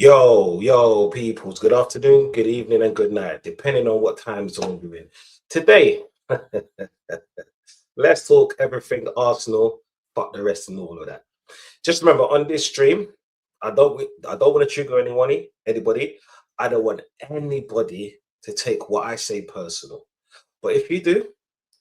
Yo, peoples. Good afternoon, good evening, and good night, depending on what time zone you're in. Today, let's talk everything Arsenal, fuck the rest and all of that. Just remember, on this stream, I don't want to trigger anybody. I don't want anybody to take what I say personal. But if you do,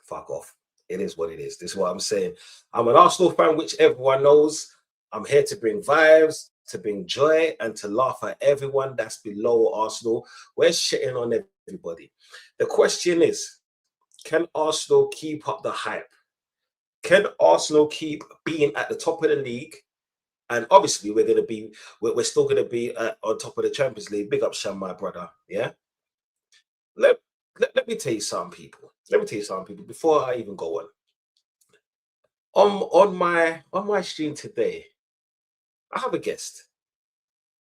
fuck off. It is what it is. This is what I'm saying. I'm an Arsenal fan, which everyone knows. I'm here to bring vibes, to bring joy, and to laugh at everyone that's below Arsenal. We're shitting on everybody. The question is, can Arsenal keep up the hype? Can Arsenal keep being at the top of the league? And obviously, we're still gonna be on top of the Champions League. Big up, Sham, my brother. Yeah. Let, let me tell you something, people. Let me tell you something, people. Before I even go on my stream today, I have a guest.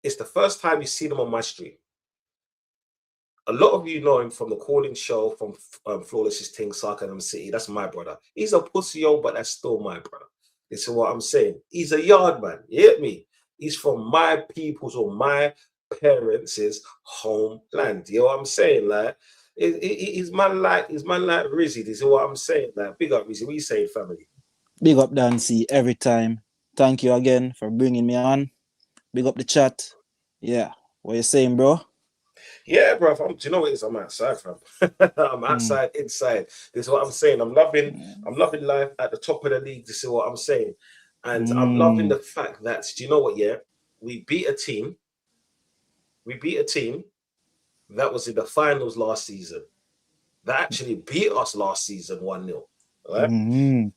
It's the first time you see them on my stream. A lot of you know him from the calling show from Flawless's Ting, Sarkadam City. That's my brother. He's a pussy, but that's still my brother. This is what I'm saying. He's a yard man. You hear me? He's from my people's or my parents' homeland. You know what I'm saying? Like, he's man like Rizzy. This is what I'm saying. Like, big up Rizzy. What you saying, family? Big up Dancy every time. Thank you again for bringing me on. Big up the chat. Yeah. What you saying, bro? Yeah, bro. Do you know what it is? I'm outside, fam. I'm outside, inside. This is what I'm saying. I'm loving life at the top of the league. This is what I'm saying. And I'm loving the fact that, do you know what, yeah? We beat a team that was in the finals last season. That actually beat us last season 1-0. Right?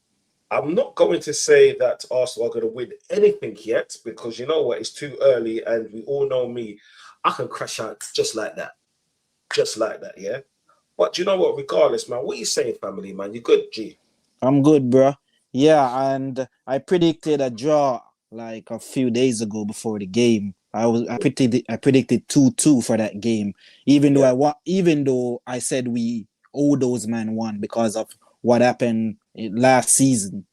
I'm not going to say that Arsenal are going to win anything yet, because you know what? It's too early, and we all know me. I can crash out just like that. Just like that, yeah? But you know what? Regardless, man, what are you saying, family, man? You good, G? I'm good, bro. Yeah, and I predicted a draw like a few days ago before the game. I predicted 2-2 for that game. Even though I said we owe those man one because of what happened last season.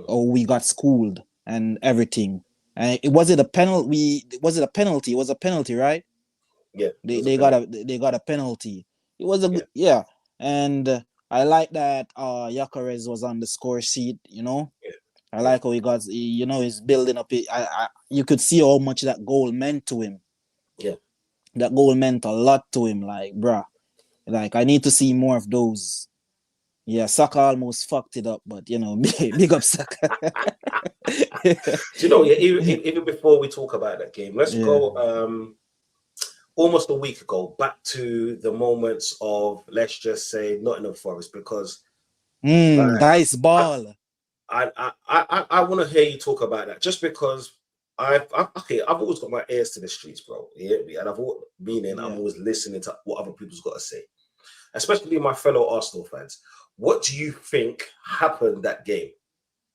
Oh, we got schooled and everything. Was it a penalty? It was a penalty, right? Yeah. They got a penalty. It was a good, yeah. And I like that Yacarez was on the score sheet, you know. I like how he's building up. You could see how much that goal meant to him. Yeah. That goal meant a lot to him. Like, bruh, like I need to see more of those. Yeah, Saka almost fucked it up, but big up Saka. Do you know, yeah, even before we talk about that game, let's go almost a week ago back to the moments of, let's just say, Nottingham Forest, because dice ball. I want to hear you talk about that, just because I've always got my ears to the streets, bro. Yeah, and I'm always listening to what other people's got to say, especially my fellow Arsenal fans. What do you think happened that game?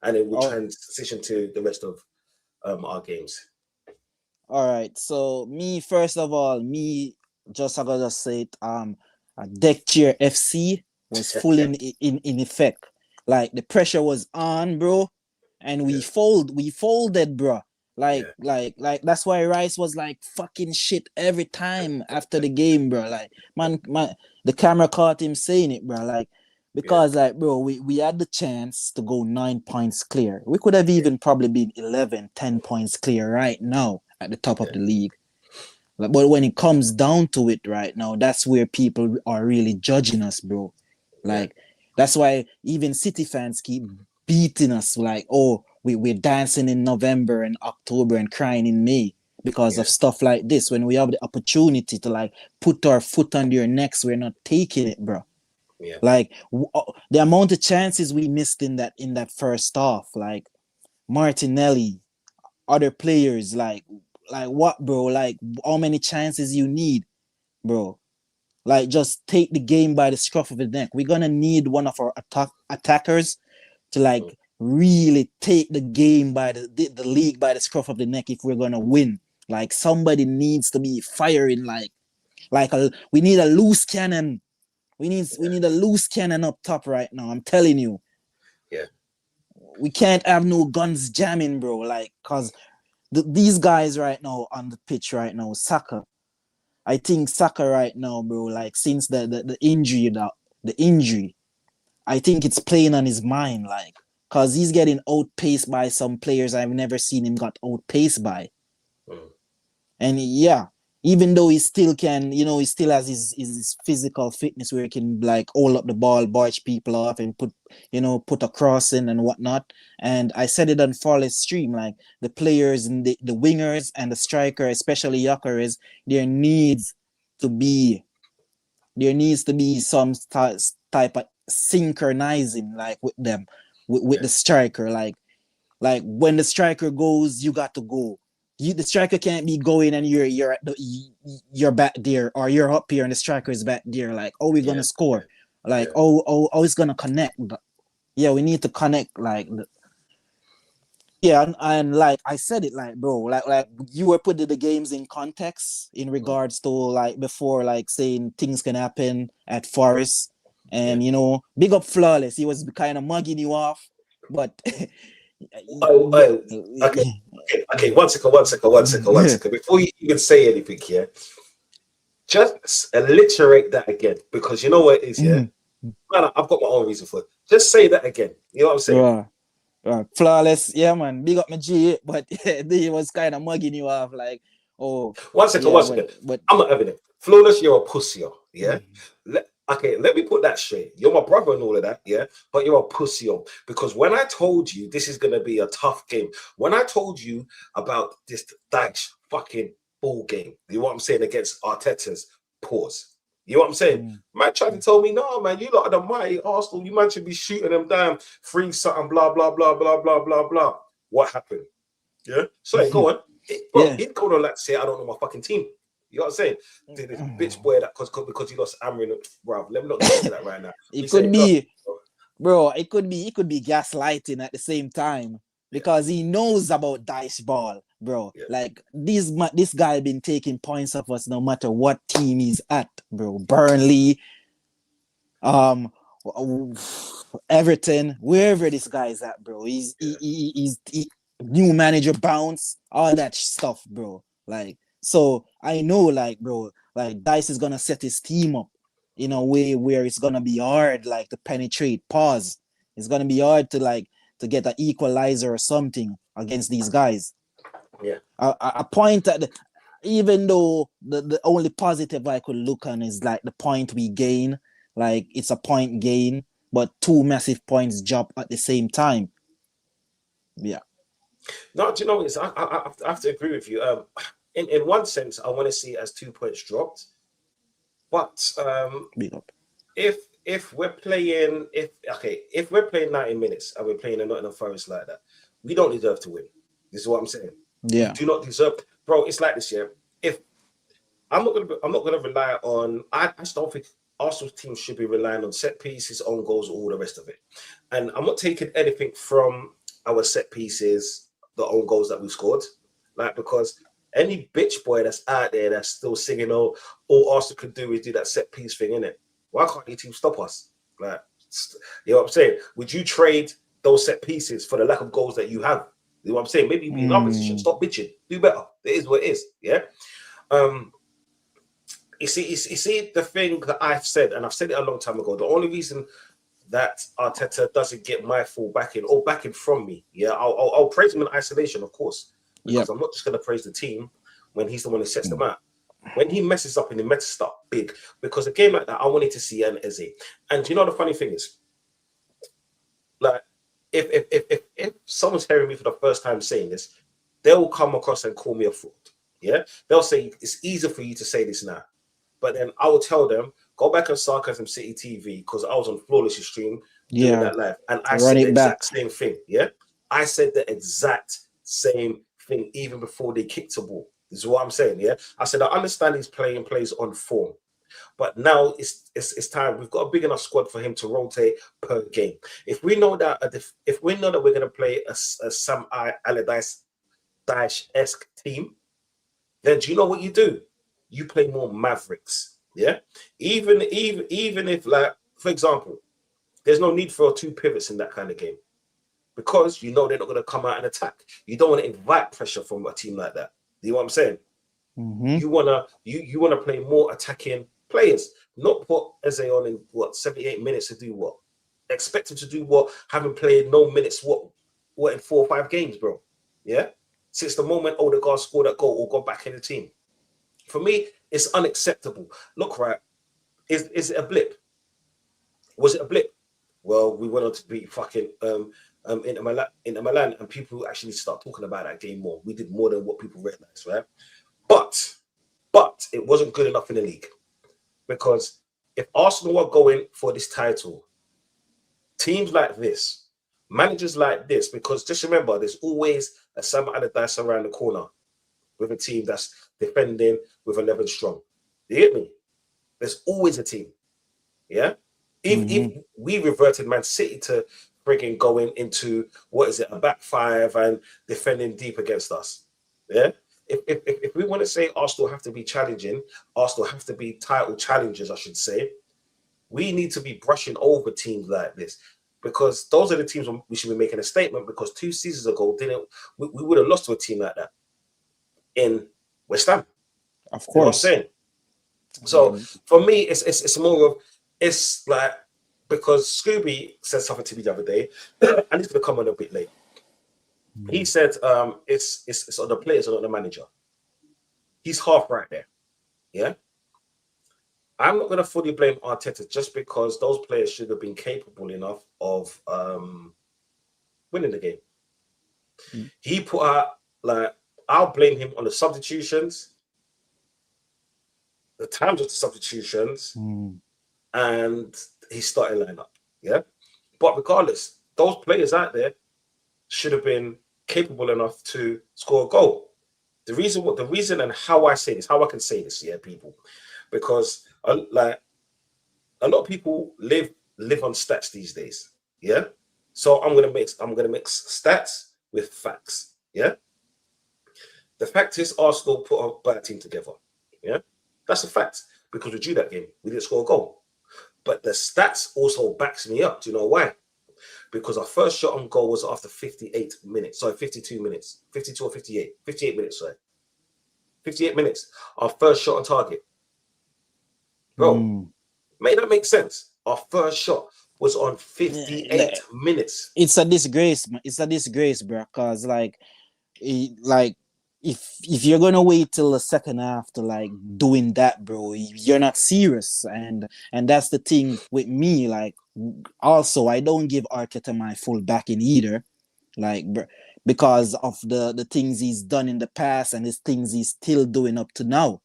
And it will transition to the rest of our games. All right. So first of all, I gotta just say it. A deck chair FC was full in effect. Like the pressure was on, bro, and we folded, bro. Like that's why Rice was like fucking shit every time after the game, bro. Like man, the camera caught him saying it, bro. Like, because like, bro, we had the chance to go 9 points clear. We could have even probably been 10 points clear right now at the top of the league. Like, but when it comes down to it right now, that's where people are really judging us, bro. Like, that's why even City fans keep beating us. Like, oh, we're dancing in November and October and crying in May because of stuff like this. When we have the opportunity to like put our foot on their necks, we're not taking it, bro. Yeah. Like the amount of chances we missed in that first half, like Martinelli, other players, like what, bro? Like, how many chances you need, bro? Like, just take the game by the scruff of the neck. We're gonna need one of our attackers to like really take the game by the league by the scruff of the neck if we're gonna win. Like, somebody needs to be firing we need a loose cannon. We need a loose cannon up top right now. I'm telling you. Yeah. We can't have no guns jamming, bro. Like, cause these guys right now on the pitch right now, Saka. I think Saka right now, bro, like since the injury, the injury, I think it's playing on his mind, like, cause he's getting outpaced by some players I've never seen him got outpaced by. Mm. And yeah, even though he still can, he still has his physical fitness where he can like hold up the ball, barge people off, and put a cross in and whatnot. And I said it on Flawless Stream, like the players and the wingers and the striker, especially Yokeres, to be there needs to be some type of synchronizing, like with them, with the striker, like when the striker goes, you got to go. The striker can't be going and you're back there, or you're up here and the striker is back there. Like, oh, we're gonna score. Like, oh, it's gonna connect. Yeah, we need to connect. Like, and like I said it, like, bro, like you were putting the games in context in regards to like before, like saying things can happen at Forest, and big up Flawless. He was kind of mugging you off, but Okay. One second. Before you even say anything here, just alliterate that again, because you know what it is, yeah? Man, I've got my own reason for it. Just say that again. You know what I'm saying? Flawless, yeah, man. Big up my G, but he was kind of mugging you off, like, oh. One second. But I'm not having it. Flawless, you're a pussy, yeah? Let me put that straight. You're my brother and all of that, yeah? But you're a pussy, because when I told you this is going to be a tough game, when I told you about this Dash fucking ball game, you know what I'm saying, against Arteta's pause. You know what I'm saying? Man tried to tell me, no, man, you lot are the mighty Arsenal. You man should be shooting them down, free something, blah, blah, blah, blah, blah, blah, blah. What happened? Yeah? So, go on. He'd go on like to say, I don't know my fucking team. You know what I'm saying? This bitch boy that because he lost Amrin, bro. Let me not get into that right now. It could be gaslighting at the same time, because he knows about dice ball, bro. Yeah. Like this guy been taking points off us no matter what team he's at, bro. Burnley, Everton, wherever this guy's at, bro. He's new manager bounce, all that stuff, bro. Like, so I know, like, bro, like Dice is gonna set his team up in a way where it's gonna be hard, like, to penetrate. Pause. It's gonna be hard to get an equalizer or something against these guys. Yeah. A point that, even though the only positive I could look on is like the point we gain, like it's a point gain, but two massive points drop at the same time. Yeah. No, do you know what? I have to agree with you. In one sense, I want to see it as 2 points dropped. But if we're playing 90 minutes and we're playing a Nottingham Forest like that, we don't deserve to win. This is what I'm saying. Yeah. We do not deserve, bro. It's like this, yeah. If I'm not gonna rely on. I just don't think Arsenal's team should be relying on set pieces, own goals, all the rest of it. And I'm not taking anything from our set pieces, the own goals that we scored, like, because any bitch boy that's out there that's still singing, all Arsenal could do is do that set piece thing, innit? Why can't your team stop us? Like, you know what I'm saying? Would you trade those set pieces for the lack of goals that you have? You know what I'm saying? Maybe be in our position. Stop bitching. Do better. It is what it is. Yeah. You see the thing that I've said, and I've said it a long time ago. The only reason that Arteta doesn't get my full backing or backing from me, yeah, I'll praise him in isolation, of course, because I'm not just going to praise the team when he's the one who sets them out. When he messes up and he messes up big, because a game like that, I wanted to see an Eze. And you know the funny thing is, like, if someone's hearing me for the first time saying this, they'll come across and call me a fraud. Yeah, they'll say it's easier for you to say this now. But then I will tell them, go back on Sarcasm City TV, because I was on Flawless Stream doing that live. And I said the exact same thing. Yeah. I said the exact same thing even before they kicked the ball. This is what I'm saying. Yeah. I said, I understand he's playing plays on form, but now it's time. We've got a big enough squad for him to rotate per game. If we know that we're going to play a Sam Allardyce-esque team, then do you know what you do? You play more Mavericks, yeah. Even if, like, for example, there's no need for 2 pivots in that kind of game. because you know they're not going to come out and attack. You don't want to invite pressure from a team like that. Do you know what I'm saying? You wanna play more attacking players, not put Eze on in 78 minutes to do what? Expect him to do what? Having played no minutes, what in 4 or 5 games, bro? Yeah, since the moment Odegaard scored that goal or got back in the team. For me, it's unacceptable. Look, right, is it a blip? Was it a blip? Well, we went on to beat fucking Inter Milan, and people actually start talking about that game more. We did more than what people realize, right? But it wasn't good enough in the league, because if Arsenal are going for this title, teams like this, managers like this, because just remember, there's always a Sam Allardyce around the corner with a team that's defending with 11 strong. You get me? There's always a team. Yeah? If we reverted Man City to frigging going into, a back five and defending deep against us. Yeah? If we want to say Arsenal have to be challenging, Arsenal have to be title challengers, I should say, we need to be brushing over teams like this, because those are the teams we should be making a statement, because 2 seasons ago, we would have lost to a team like that in West Ham. Of course. You know what I'm saying? So for me, it's more of, it's like, because Scooby said something to me the other day, and it's going to come on a bit late. He said it's on the players and not the manager. He's half right there. Yeah. I'm not going to fully blame Arteta, just because those players should have been capable enough of winning the game. He put out, like, I'll blame him on the substitutions, the times of the substitutions, and his starting lineup. Yeah. But regardless, those players out there should have been capable enough to score a goal. The reason and how I say this, how I can say this, yeah, people, because like a lot of people live on stats these days, yeah. So I'm gonna mix stats with facts, yeah. The fact is, Arsenal put a bad team together, yeah. That's a fact, because we drew that game, we didn't score a goal. But the stats also backs me up. Do you know why? Because our first shot on goal was after 58 minutes. Sorry, 52 minutes. 52 or 58. 58 minutes, sorry. 58 minutes. Our first shot on target. Bro, may that make sense? Our first shot was on 58 minutes. It's a disgrace, man. It's a disgrace, bro. Because, if you're gonna wait till the second half to like doing that, bro, you're not serious. And that's the thing with me. Like, also, I don't give Arteta my full backing either, like, because of the things he's done in the past and his things he's still doing up to now,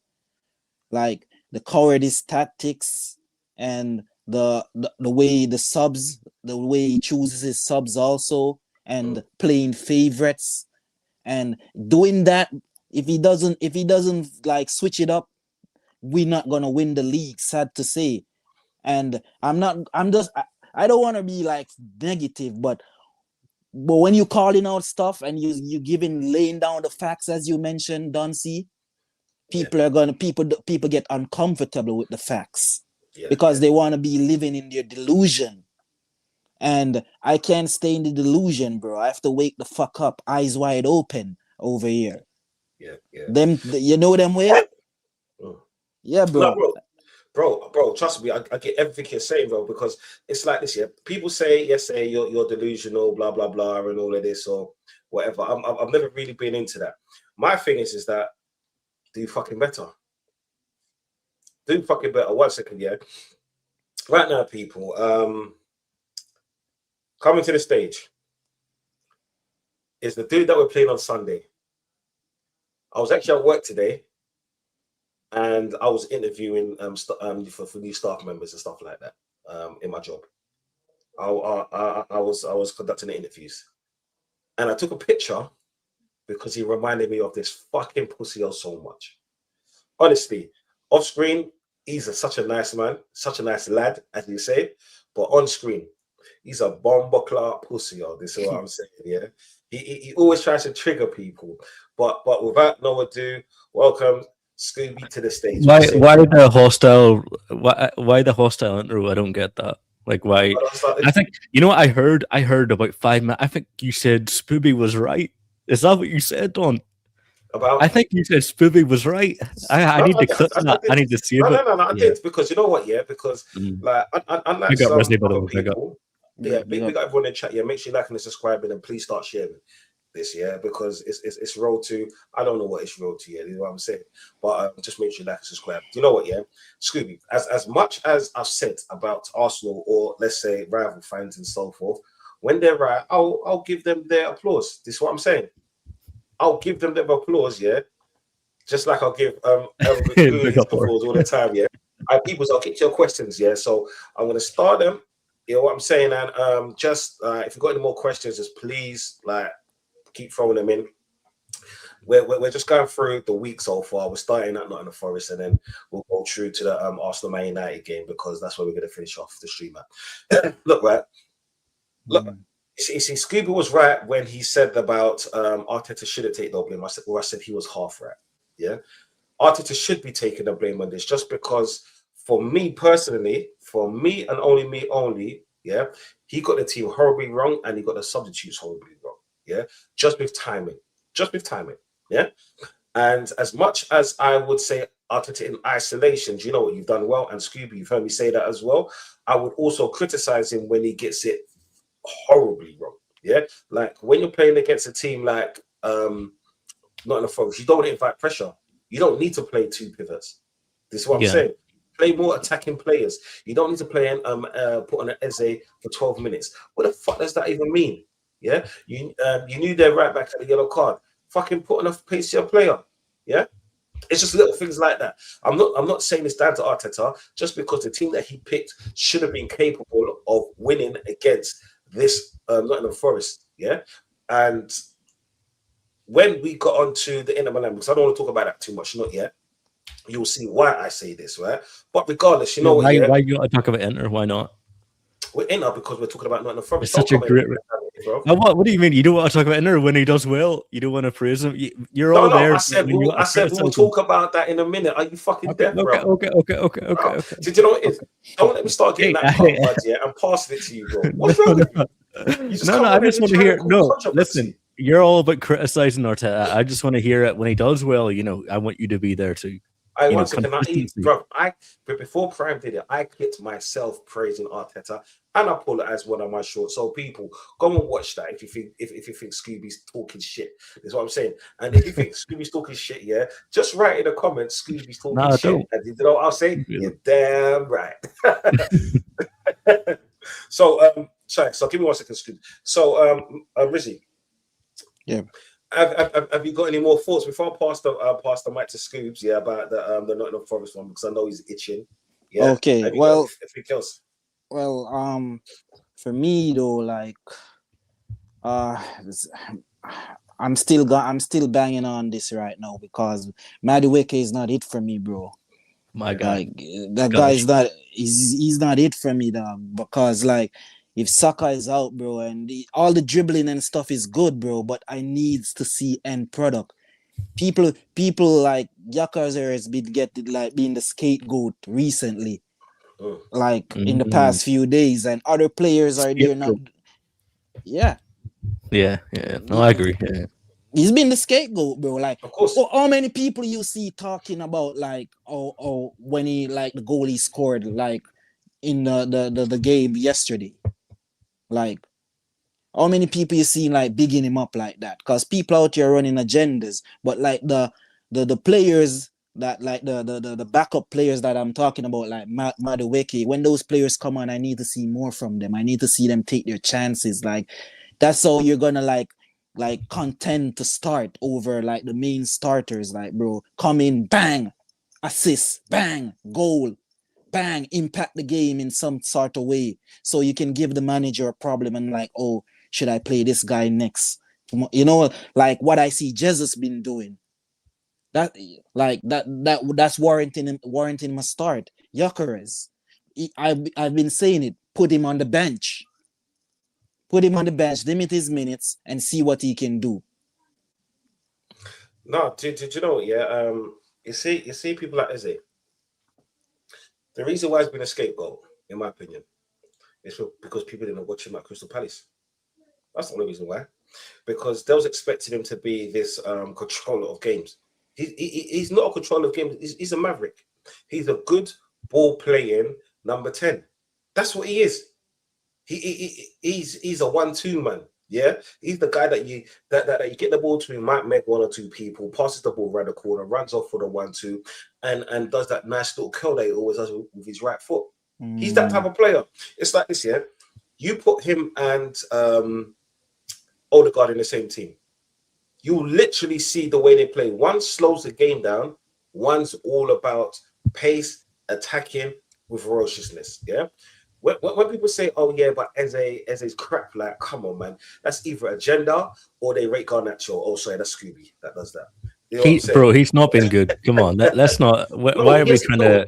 like the cowardice tactics and the way the way he chooses his subs also, and playing favorites. And doing that, if he doesn't like switch it up, we're not gonna win the league, sad to say. And I don't want to be like negative, but when you calling out stuff and you laying down the facts, as you mentioned, Dunsey, people get uncomfortable with the facts, because they want to be living in their delusion. And I can't stay in the delusion, bro. I have to wake the fuck up, eyes wide open over here. Yeah. Them, you know them way? Yeah, bro. No, bro, trust me, I get everything you're saying, bro, because it's like this, yeah. People say, you're delusional, blah, blah, blah, and all of this or whatever. I've never really been into that. My thing is that do fucking better. Do fucking better. 1 second, yeah. Right now, people, coming to the stage is the dude that we're playing on Sunday. I was actually at work today, and I was interviewing for new staff members and stuff like that in my job. I was conducting the interviews, and I took a picture because he reminded me of this fucking pussy so much. Honestly, off screen, he's such a nice man, such a nice lad, as you say, but on screen, he's a bomber clock pussy. This is what I'm saying. Yeah, he always tries to trigger people, but without no ado, welcome Scooby to the stage. Why the hostile? Why the hostile intro? I don't get that. Like why? I think you know what I heard. I heard about 5 minutes. I think you said Spooby was right. Is that what you said, Don? About I think you said Spooby was right. I no, need to clip I that. I did. need to save it. No, I Yeah. did because you know what? Yeah, because Mm. like unlike Big up, some Resney, by the other way. Big up. people, Yeah, yeah, big big up. up everyone in chat. Yeah, make sure you liking and subscribing, and please start sharing this. Yeah, because it's road to. I don't know what it's road to. Yeah, you know what I'm saying. But just make sure you like and subscribe. You know what? Yeah, Scooby. As much as I've said about Arsenal or let's say rival fans and so forth, when they're right, I'll give them their applause. This is what I'm saying. I'll give them their applause. Yeah. Just like I'll give Big Goonies up, or applause all the time, yeah. People, I'll get to your questions, yeah. So I'm gonna start them. You know what I'm saying, and just if you've got any more questions, just please like keep throwing them in. We're just going through the week so far. We're starting at Nottingham Forest, and then we'll go through to the Arsenal Man United game because that's where we're gonna finish off the stream at. Look, right. Look, you see, Scooby was right when he said about Arteta shouldn't take no blame. I said he was half right. Yeah. Arteta should be taking the blame on this just because, for me personally, for me and only, yeah, he got the team horribly wrong and he got the substitutes horribly wrong, yeah, just with timing, yeah. And as much as I would say Arteta in isolation, do you know what, you've done well, and Scooby, you've heard me say that as well. I would also criticize him when he gets it horribly wrong, yeah. Like when you're playing against a team like not in the Forest, you don't invite pressure. You don't need to play two pivots. This is what I'm saying. Play more attacking players. You don't need to play and put on an Eze for 12 minutes. What the fuck does that even mean? Yeah, you knew their right back had a yellow card. Fucking put on a pacier player. Yeah, it's just little things like that. I'm not saying it's down to Arteta just because the team that he picked should have been capable of winning against this Nottingham Forest. Yeah, and when we got onto the Inter Milan, because I don't want to talk about that too much, not yet. You'll see why I say this, right? But regardless, you know what? Yeah, why you got to talk about Inter? Why not? we're Inter because we're talking about Nottingham Forest. It's Don't such a come in, great. bro. What do you mean? You don't want to talk about Inter when he does well? You don't want to praise him? You're No, all no. there. I said When you I said we will criticize him. talk about that in a minute. Are you fucking deaf, bro? Okay. Did you know what it is? Don't let me start getting that cut, bud, yeah, and passing it to you, bro. What's wrong with you? You just come I on and just you're want to trying hear. to cause No, controversy. listen. You're all about criticizing Arteta. I just want to hear it when he does well. You know, I want you to be there too. One second, bro. But before Prime did it, I clipped myself praising Arteta, and I pull it as one of my shorts. So people, go and watch that if you think if you think Scooby's talking shit. Is what I'm saying. And if you think Scooby's talking shit, yeah, just write in the comments Scooby's talking shit. Don't. And you know what I'll say? You're damn right. So sorry. So give me 1 second, Scooby. So Rizzy. Yeah. Have you got any more thoughts before I pass the mic to Scoobs? Yeah, about the Nottingham Forest one because I know he's itching. Yeah. Okay. Have you Well, got anything else? well, for me though, like, I'm still banging on this right now because Madueke is not it for me, bro. My God. Like that guy is not he's not it for me, dog. Because like if Saka is out, bro, and all the dribbling and stuff is good, bro, but I needs to see end product. People like Yakazer has been getting like being the scapegoat recently, like in the past few days, and other players are there not. Yeah. Yeah. No, I agree. Yeah. He's been the scapegoat, bro. Like, of course. How many people you see talking about like, when he like the goal he scored like in the game yesterday, like, how many people you see like bigging him up like that? Because people out here running agendas, but like the players that like the backup players that I'm talking about, like Madueke, when those players come on, I need to see more from them. I need to see them take their chances. Like, that's how you're gonna like contend to start over like the main starters. Like, bro, come in, bang, assist, bang, goal, bang, impact the game in some sort of way, so you can give the manager a problem and like, oh, should I play this guy next? You know, like what I see Jesus been doing. That's warranting him a start. Gyökeres, I've been saying it. Put him on the bench. Limit his minutes, and see what he can do. No, did you know? Yeah, you see people like Eze. The reason why he's been a scapegoat, in my opinion, It's because people didn't watch him at Crystal Palace. That's the only reason why. Because they was expecting him to be this controller of games. He's not a controller of games. He's a maverick. He's a good ball playing number 10. That's what he is. He's a 1-2 man. Yeah, he's the guy that you get the ball to. He might make one or two people, passes the ball around the corner, runs off for the 1-2, and does that nice little curl that he always does with his right foot. He's that type of player. It's like this, yeah. You put him and Odegaard in the same team, you literally see the way they play. One slows the game down. One's all about pace, attacking with ferociousness. Yeah. When people say, "Oh yeah, but Eze's crap," like, come on, man, that's either agenda or they rate Garnacho. Oh, sorry, that's Scooby that does that. You know bro, he's not been good. Come on, let's not. Why are we trying to?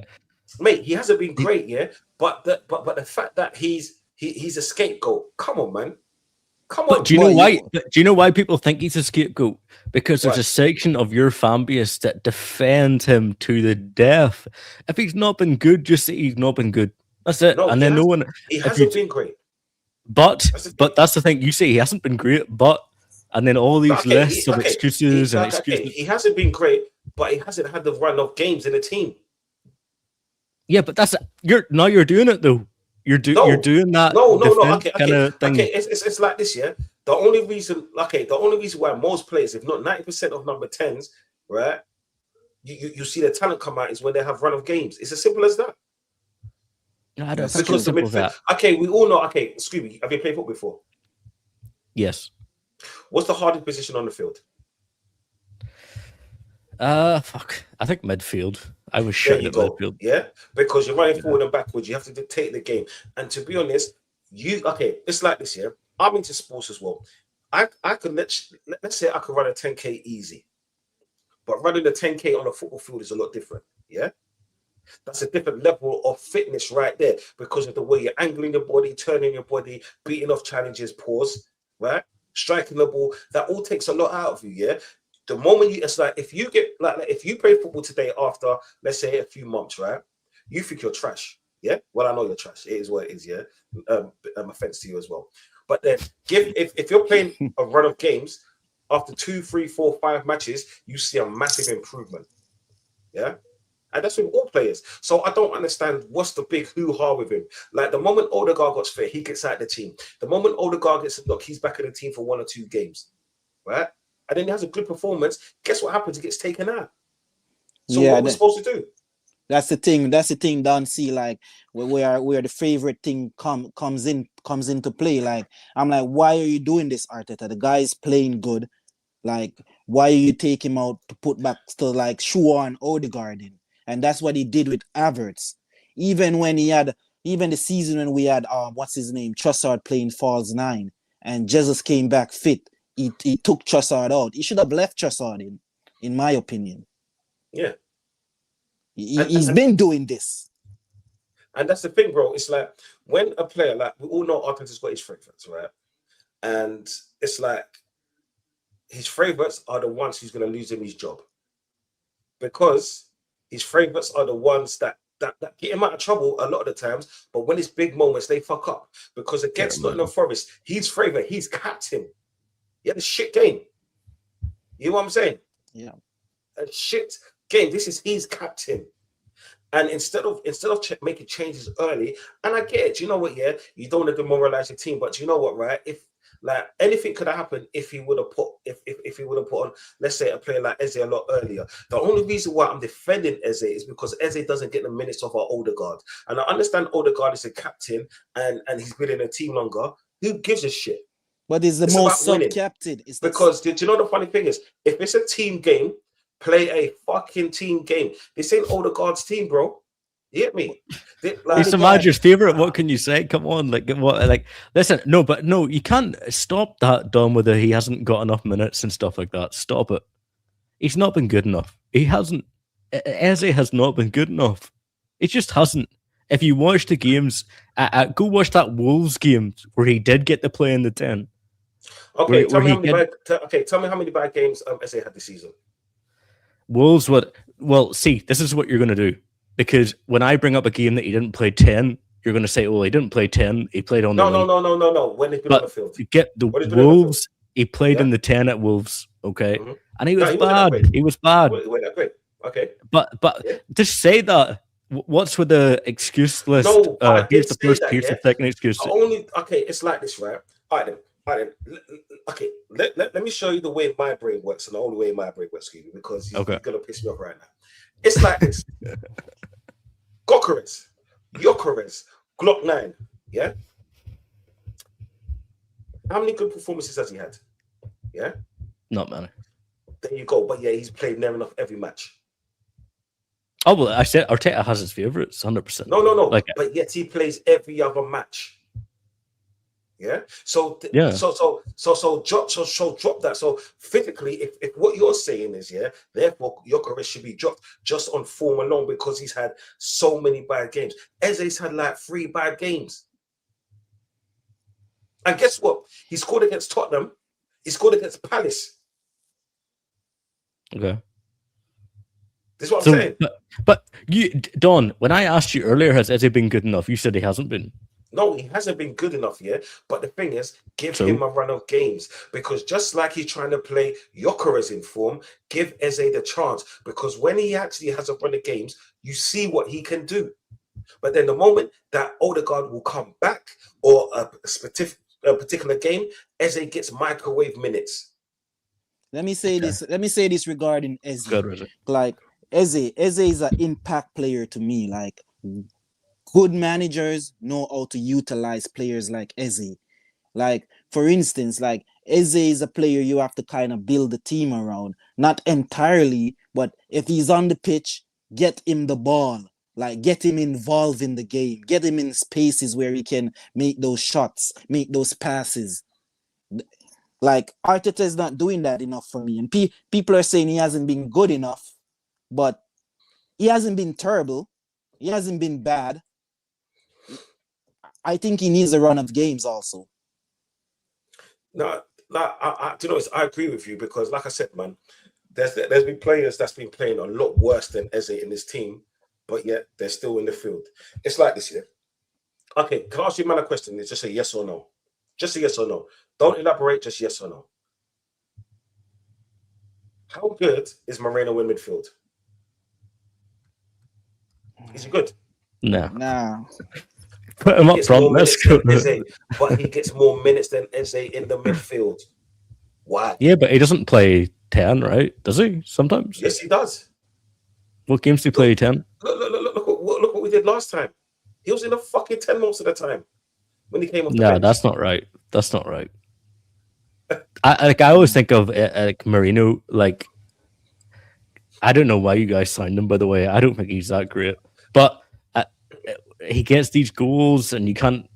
Mate, he hasn't been great, yeah. But the fact that he's a scapegoat. Come on, man. Come on. But do you know why? Do you know why people think he's a scapegoat? Because there's a section of your fan base that defend him to the death. If he's not been good, just say he's not been good. That's it. No, and then no one. He hasn't been great. But that's the thing. You say he hasn't been great, and then all these lists of excuses and excuses. He hasn't been great, but he hasn't had the run of games in the team. Yeah, but you're doing it though. You're doing that. No. Okay. It's like this, yeah. The only reason why most players, if not 90% of number 10s, right, you see the talent come out is when they have run of games. It's as simple as that. No, I don't think it's simple as that. Okay, we all know. Okay, Scooby, have you played football before? Yes. What's the hardest position on the field? Fuck. I think midfield. I was shit at midfield. Yeah, because you're running forward and backwards. You have to dictate the game. And to be honest, it's like this. Yeah, I'm into sports as well. I could let's say I could run a 10K easy, but running a 10K on a football field is a lot different. Yeah. That's a different level of fitness right there because of the way you're angling your body, turning your body, beating off challenges, pause, right? Striking the ball. That all takes a lot out of you, yeah? The moment it's like if you get like if you play football today after, let's say, a few months, right? You think you're trash, yeah? Well, I know you're trash. It is what it is, yeah? Offense to you as well. But then if you're playing a run of games, after 2, 3, 4, 5 matches, you see a massive improvement, yeah? And that's with all players. So I don't understand what's the big hoo-ha with him. Like the moment Odegaard got fit, he gets out of the team. The moment Odegaard gets a look, he's back in the team for 1 or 2 games, right? And then he has a good performance. Guess what happens? He gets taken out. So what are we supposed to do? That's the thing. That's the thing. Don't see like where the favorite thing comes into play. Like I'm like, why are you doing this, Arteta? The guy's playing good. Like why you take him out to put back to like show on Odegaard in? And that's what he did with Havertz. Even the season when we had what's his name, Trossard playing false 9, and Jesus came back fit. He took Trossard out. He should have left Trossard in my opinion. Yeah. He's been doing this. And that's the thing, bro. It's like when a player, like we all know Arteta's got his favorites, right? And it's like his favorites are the ones who's going to lose him his job. Because his favorites are the ones that get him out of trouble a lot of the times, but when it's big moments, they fuck up. Because against Nottingham Forest, his favourite, he's capped him. He had a shit game. You know what I'm saying? Yeah. A shit game. This is his captain. And instead of making changes early, and I get it, you know what, yeah, you don't want to demoralize your team, but you know what, right? If like anything could have happened if he would have put on, let's say, a player like Eze a lot earlier. The only reason why I'm defending Eze is because Eze doesn't get the minutes of our Odegaard. And I understand Odegaard is a captain and he's been in a team longer. Who gives a shit? But it's the most sub-captain. Because do you know the funny thing is, if it's a team game, play a fucking team game. This ain't Odegaard's team, bro. You get me? He's the manager's favorite. What can you say? Come on, listen. No, you can't stop that, Dom. Whether he hasn't got enough minutes and stuff like that. Stop it. He's not been good enough. He hasn't. Eze has not been good enough. It just hasn't. If you watch the games, go watch that Wolves game where he did get to play in the 10. Okay, tell me how many bad games Eze had this season. Wolves, see, this is what you're going to do. Because when I bring up a game that he didn't play 10, you're going to say, "Oh, he didn't play 10. He played on the No, wing." no. When he's been on the But field. you get the When he's been on the field. Wolves. He played Yeah. in the 10 at Wolves. Okay, and he No, was he wasn't that bad. great. He was bad. He wasn't that great. Okay. But Yeah. just say that. What's with the excuse list? No, I did Here's the say first. that. Here's Yeah. the second excuse. Okay, it's like this, right? All right then. Okay, let me show you the way my brain works and the only way my brain works, Scooby, because you're gonna piss me off right now. It's like this. Gyökeres, Glock 9. Yeah. How many good performances has he had? Yeah. Not many. There you go. But yeah, he's played near enough every match. Oh well, I said Arteta has his favorites, 100%. No. Like, but yet he plays every other match. Yeah. So yeah. So drop that. So physically, if what you're saying is therefore Gyökeres should be dropped just on form alone because he's had so many bad games. Eze's had like 3 bad games. And guess what? He scored against Tottenham. He scored against Palace. Okay. This is what I'm saying. But you, Don, when I asked you earlier, has Eze been good enough? You said he hasn't been. No, he hasn't been good enough yet. But the thing is, give him a run of games. Because just like he's trying to play Gyökeres in form, give Eze the chance. Because when he actually has a run of games, you see what he can do. But then the moment that Odegaard will come back or a particular game, Eze gets microwave minutes. Let me say this. Let me say this regarding Eze. Good, like Eze is an impact player to me. Like good managers know how to utilize players like Eze. Like for instance, like Eze is a player you have to kind of build the team around. Not entirely, but if he's on the pitch, get him the ball. Like get him involved in the game. Get him in spaces where he can make those shots, make those passes. Like Arteta is not doing that enough for me, and people are saying he hasn't been good enough, but he hasn't been terrible. He hasn't been bad. I think he needs a run of games also. No, I agree with you because, like I said, man, there's been players that's been playing a lot worse than Eze in this team, but yet they're still in the field. It's like this, yeah. Okay, can I ask you man a question? It's just a yes or no. Just a yes or no. Don't elaborate, just yes or no. How good is Moreno in midfield? Is he good? No. Nah. Put him up front. Let's go. But he gets more minutes than Eze in the midfield. Why? Yeah, but he doesn't play 10, right? Does he? Sometimes? Yes, he does. What games do he play 10? Look what we did last time. He was in the fucking 10 most of the time when he came off the bench. That's not right. That's not right. I always think of like Marino, like I don't know why you guys signed him, by the way. I don't think he's that great. But he gets these goals and he kind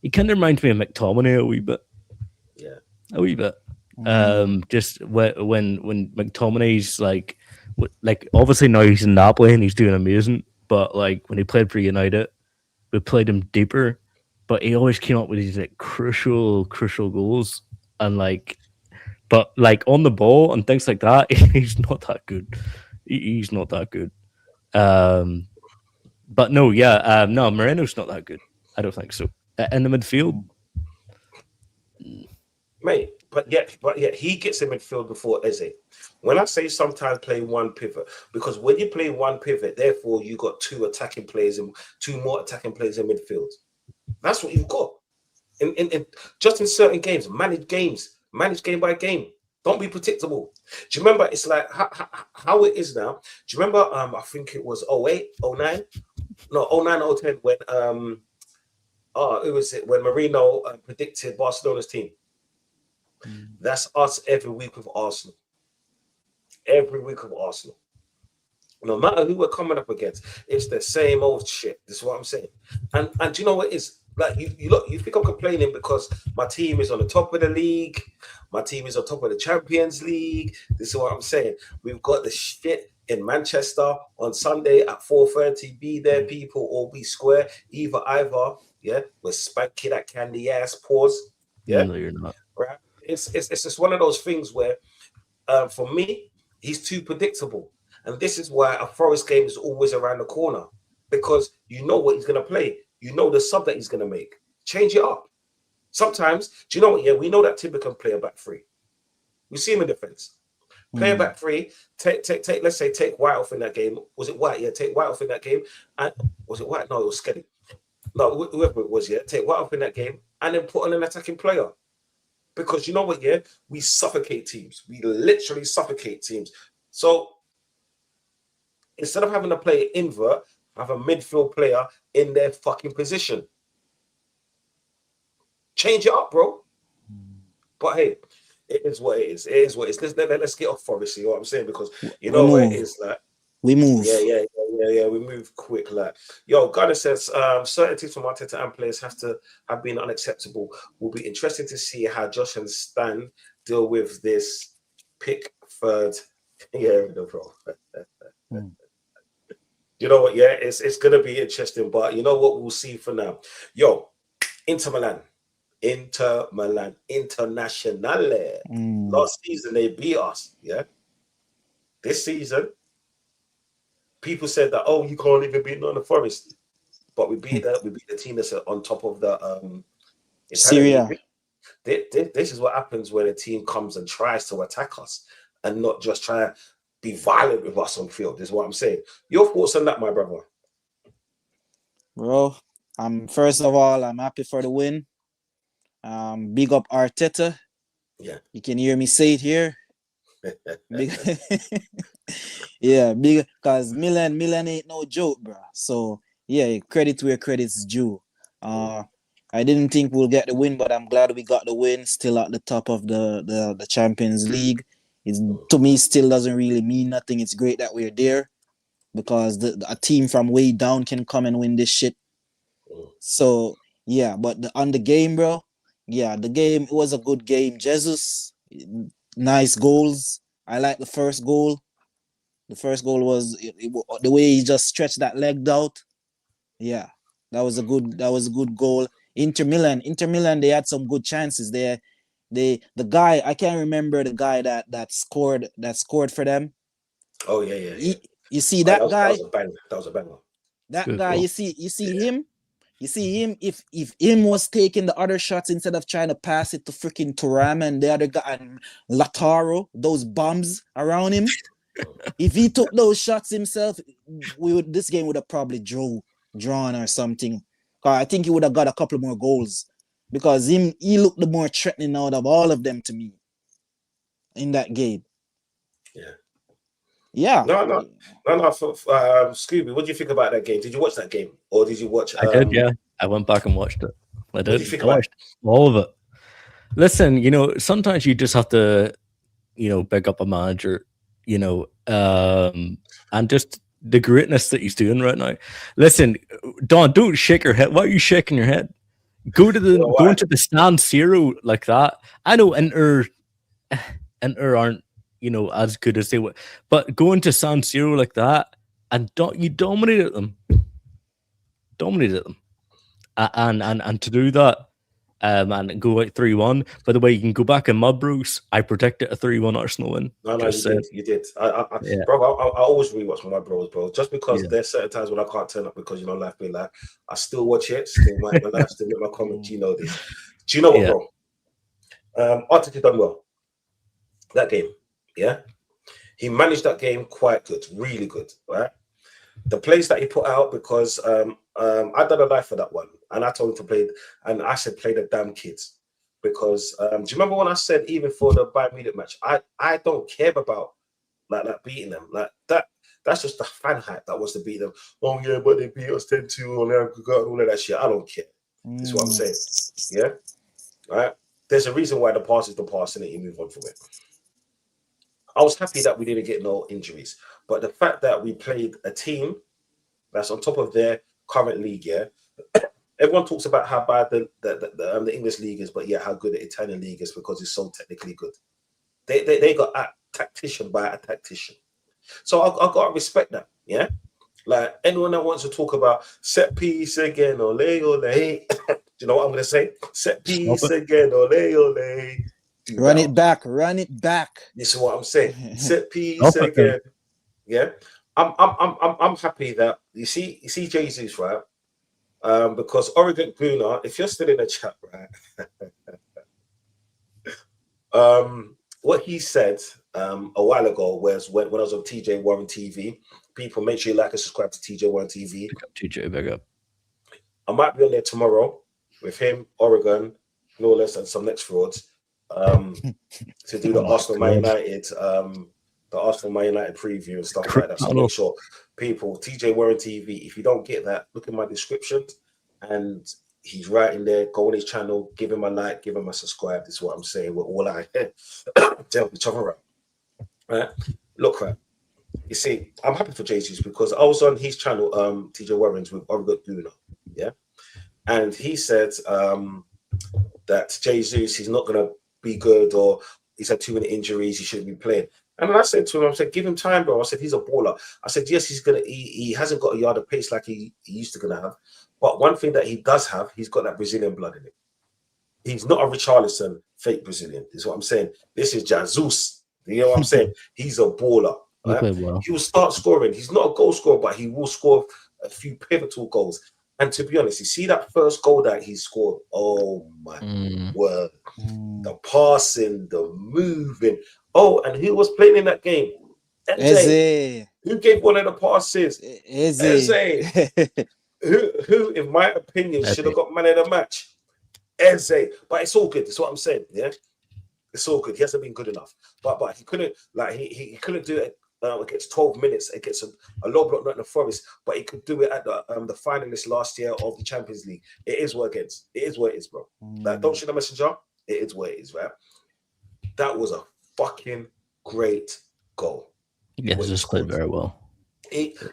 of reminds me of McTominay a wee bit. Yeah. A wee bit. Just when McTominay's like obviously now he's in Napoli and he's doing amazing, but like when he played for United, we played him deeper, but he always came up with these like crucial goals and but on the ball and things like that, he's not that good. He's not that good. But no, no, Moreno's not that good. I don't think so. In the midfield, mate. But yet he gets in midfield before Eze. When I say sometimes play one pivot, because when you play one pivot, therefore you got 2 attacking players and 2 more attacking players in midfield. That's what you've got. In just in certain games, manage game by game. Don't be predictable. Do you remember? It's like how it is now. Do you remember? I think it was 08, 09? No, 09, 010 when it was when Marino predicted Barcelona's team. That's us every week with Arsenal. Every week with Arsenal. No matter who we're coming up against, it's the same old shit. This is what I'm saying. And do you know what it is? Like you think I'm complaining because my team is on the top of the league, my team is on top of the Champions League. This is what I'm saying. We've got the shit in Manchester on Sunday at 4:30. Be there, people, or be square. Either, yeah. We're spanking that candy ass pause. Yeah, no, you're not. Right. It's just one of those things where, for me, he's too predictable, and this is why a Forest game is always around the corner because you know what he's going to play. You know the sub that he's going to make. Change it up. Sometimes, do you know what? Yeah, we know that Timber can play a back three. We see him in defense. Play a back three. Take. Let's say take White off in that game. Was it White? Yeah, take White off in that game. And was it White? No, it was Skelly. No, whoever it was. Yeah, take White off in that game, and then put on an attacking player. Because you know what? Yeah, we suffocate teams. We literally suffocate teams. So instead of having to play invert, have a midfield player in their fucking position. Change it up, bro. But hey, it is what it is. It is what it is. Let's get off Forest. You know what I'm saying? Because you know what it is. Like we move. Yeah. We move quick. Like yo, Gunner says certainties from Arteta and players have been unacceptable. Will be interesting to see how Josh and Stan deal with this. Pickford. Yeah, no problem. You know what? Yeah, it's gonna be interesting. But you know what? We'll see for now. Yo, Inter Milan, Internazionale. Last season they beat us. Yeah. This season, people said that you can't even beat Nottingham Forest, but we beat the team that's on top of the Syria. This is what happens when a team comes and tries to attack us and not just try to be violent with us on field. Is what I'm saying. Your thoughts on that, my brother? Bro, first of all, I'm happy for the win. Big up Arteta. Yeah. You can hear me say it here. Yeah, big because Milan ain't no joke, bro. So yeah, credit where credit's due. I didn't think we'll get the win, but I'm glad we got the win. Still at the top of the Champions League. To me still doesn't really mean nothing. It's great that we're there because a team from way down can come and win this shit. So yeah, but on the game, bro. Yeah, the game, it was a good game. Jesus, nice goals. I like the first goal. The first goal was the way he just stretched that leg out. Yeah, that was a good goal. Inter Milan, they had some good chances there. The guy, I can't remember the guy that scored for them. Oh yeah. You see that guy? That was a banger. That good guy, goal. You see him? You see him, if him was taking the other shots instead of trying to pass it to freaking Thuram and the other guy and Lautaro, those bombs around him, if he took those shots himself, this game would have probably drawn or something. I think he would have got a couple more goals because he looked the more threatening out of all of them to me in that game. Yeah. No. Scooby, what do you think about that game? Did you watch that game, or did you watch? I did. Yeah, I went back and watched it. I did. What do you think about all of it? Listen, sometimes you just have to, pick up a manager, and just the greatness that he's doing right now. Listen, Don, don't shake your head. Why are you shaking your head? Go into the San Siro like that. I know Inter aren't as good as they were, but going to San Siro like that and you dominated them, and to do that, and go like 3-1. By the way, you can go back in Mudbrook's. I predicted a 3-1 Arsenal win. No, you did. Bro, I always rewatch my bros, bro. Just because there's certain times when I can't turn up because life being life, I still watch it. Still my life, still make my comments. You know this. Do you know what, bro? Arteta done well that game. Yeah, he managed that game quite good, really good, right? The plays that he put out, because I done a live for that one, and I told him to play, and I said play the damn kids, because do you remember when I said even for the Bayern Munich match, I don't care about like beating them like that. That's just the fan hype that wants to beat them. Oh yeah, but they beat us 10-2 and all of that shit. I don't care. That's what I'm saying. Yeah, right. There's a reason why the past is the past, and you move on from it. I was happy that we didn't get no injuries, but the fact that we played a team that's on top of their current league, everyone talks about how bad the English league is, but how good the Italian league is because it's so technically good. They got a tactician by a tactician, so I got to respect that. Yeah, like anyone that wants to talk about set piece again, ole ole, do you know what I'm gonna say? Set piece again, ole ole. Run it back. This is what I'm saying. Set piece again. Yeah. I'm happy that you see Jesus, right? Because Oregon Guna, if you're still in the chat, right? What he said a while ago was when I was on TJ Warren TV. People, make sure you like and subscribe to TJ Warren TV. Pick up TJ, big up. I might be on there tomorrow with him, Oregon, Lawless, and some next frauds to do the Oh my Arsenal Man God. United, the Arsenal Man United preview and stuff like that. So Criminal. make sure people, TJ Warren TV, if you don't get that, look in my description, and he's right in there. Go on his channel, give him a like, give him a subscribe. This is what I'm saying. We're all out here to help each other out. Right? Look, right. You see, I'm happy for Jesus because I was on his channel, TJ Warren's with Oregon Guna, yeah, and he said that Jesus, he's not gonna be good, or he's had too many injuries, he shouldn't be playing. And then I said to him, I said, give him time, bro. I said, he's a baller. I said, yes, he hasn't got a yard of pace like he used to gonna have. But one thing that he does have, he's got that Brazilian blood in him. He's not a Richarlison fake Brazilian, is what I'm saying. This is Jesus. You know what I'm saying? He's a baller. He Right? played well. He will start scoring. He's not a goal scorer, but he will score a few pivotal goals. And to be honest, you see that first goal that he scored. Oh my word! The passing, the moving. Oh, and who was playing in that game? Eze. Who gave one of the passes? Eze. Who, in my opinion, should have got man of the match? Eze. But it's all good. That's what I'm saying. Yeah, it's all good. He hasn't been good enough. But he couldn't he couldn't do it. Against 12 minutes against a low block Nottingham Forest, but he could do it at the finalists last year of the Champions League. It is what it is. It is what it is, bro. Like, don't shoot the messenger. It is what it is, right? That was a fucking great goal. Yeah, he just played very well.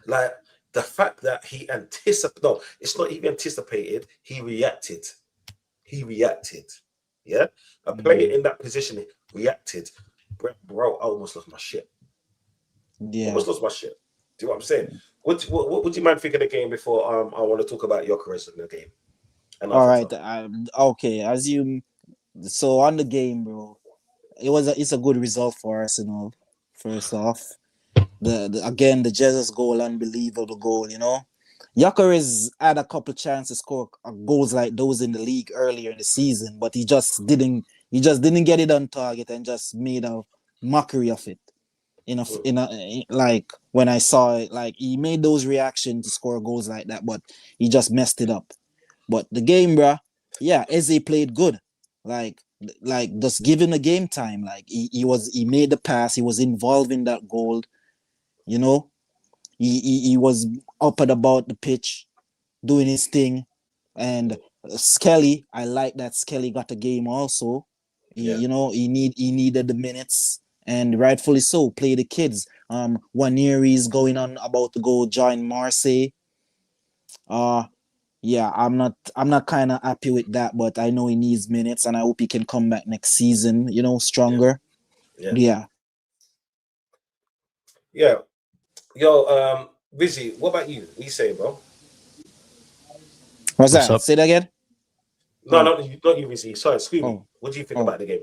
Like the fact that he anticipated. No, it's not even anticipated. He reacted. Yeah, a player in that position reacted. Bro, I almost lost my shit. Yeah. Almost lost my shit. Do you know what I'm saying? What would you mind think of the game before I want to talk about Gyökeres in the game? And all right. Okay. So on the game, bro, it's a good result for Arsenal. First off, the Jesus goal, unbelievable goal. You know, Gyökeres had a couple chances to score goals like those in the league earlier in the season, but he just didn't get it on target and just made a mockery of it. Like when I saw it, like he made those reactions to score goals like that, but he just messed it up. But the game, bruh, yeah, Eze played good. Like just give him the game time. Like he made the pass, he was involved in that goal. You know, he was up and about the pitch, doing his thing. And Skelly, I like that Skelly got the game also. You know, he needed the minutes. And rightfully so, play the kids. Waneri is going on about to go join Marseille. Yeah, I'm not kind of happy with that, but I know he needs minutes, and I hope he can come back next season, you know, stronger. Yeah. Yo, Rizzy, what about you? What you saying, bro? What's that? Say that again. No, not you, Rizzy. Sorry, excuse me. What do you think about the game?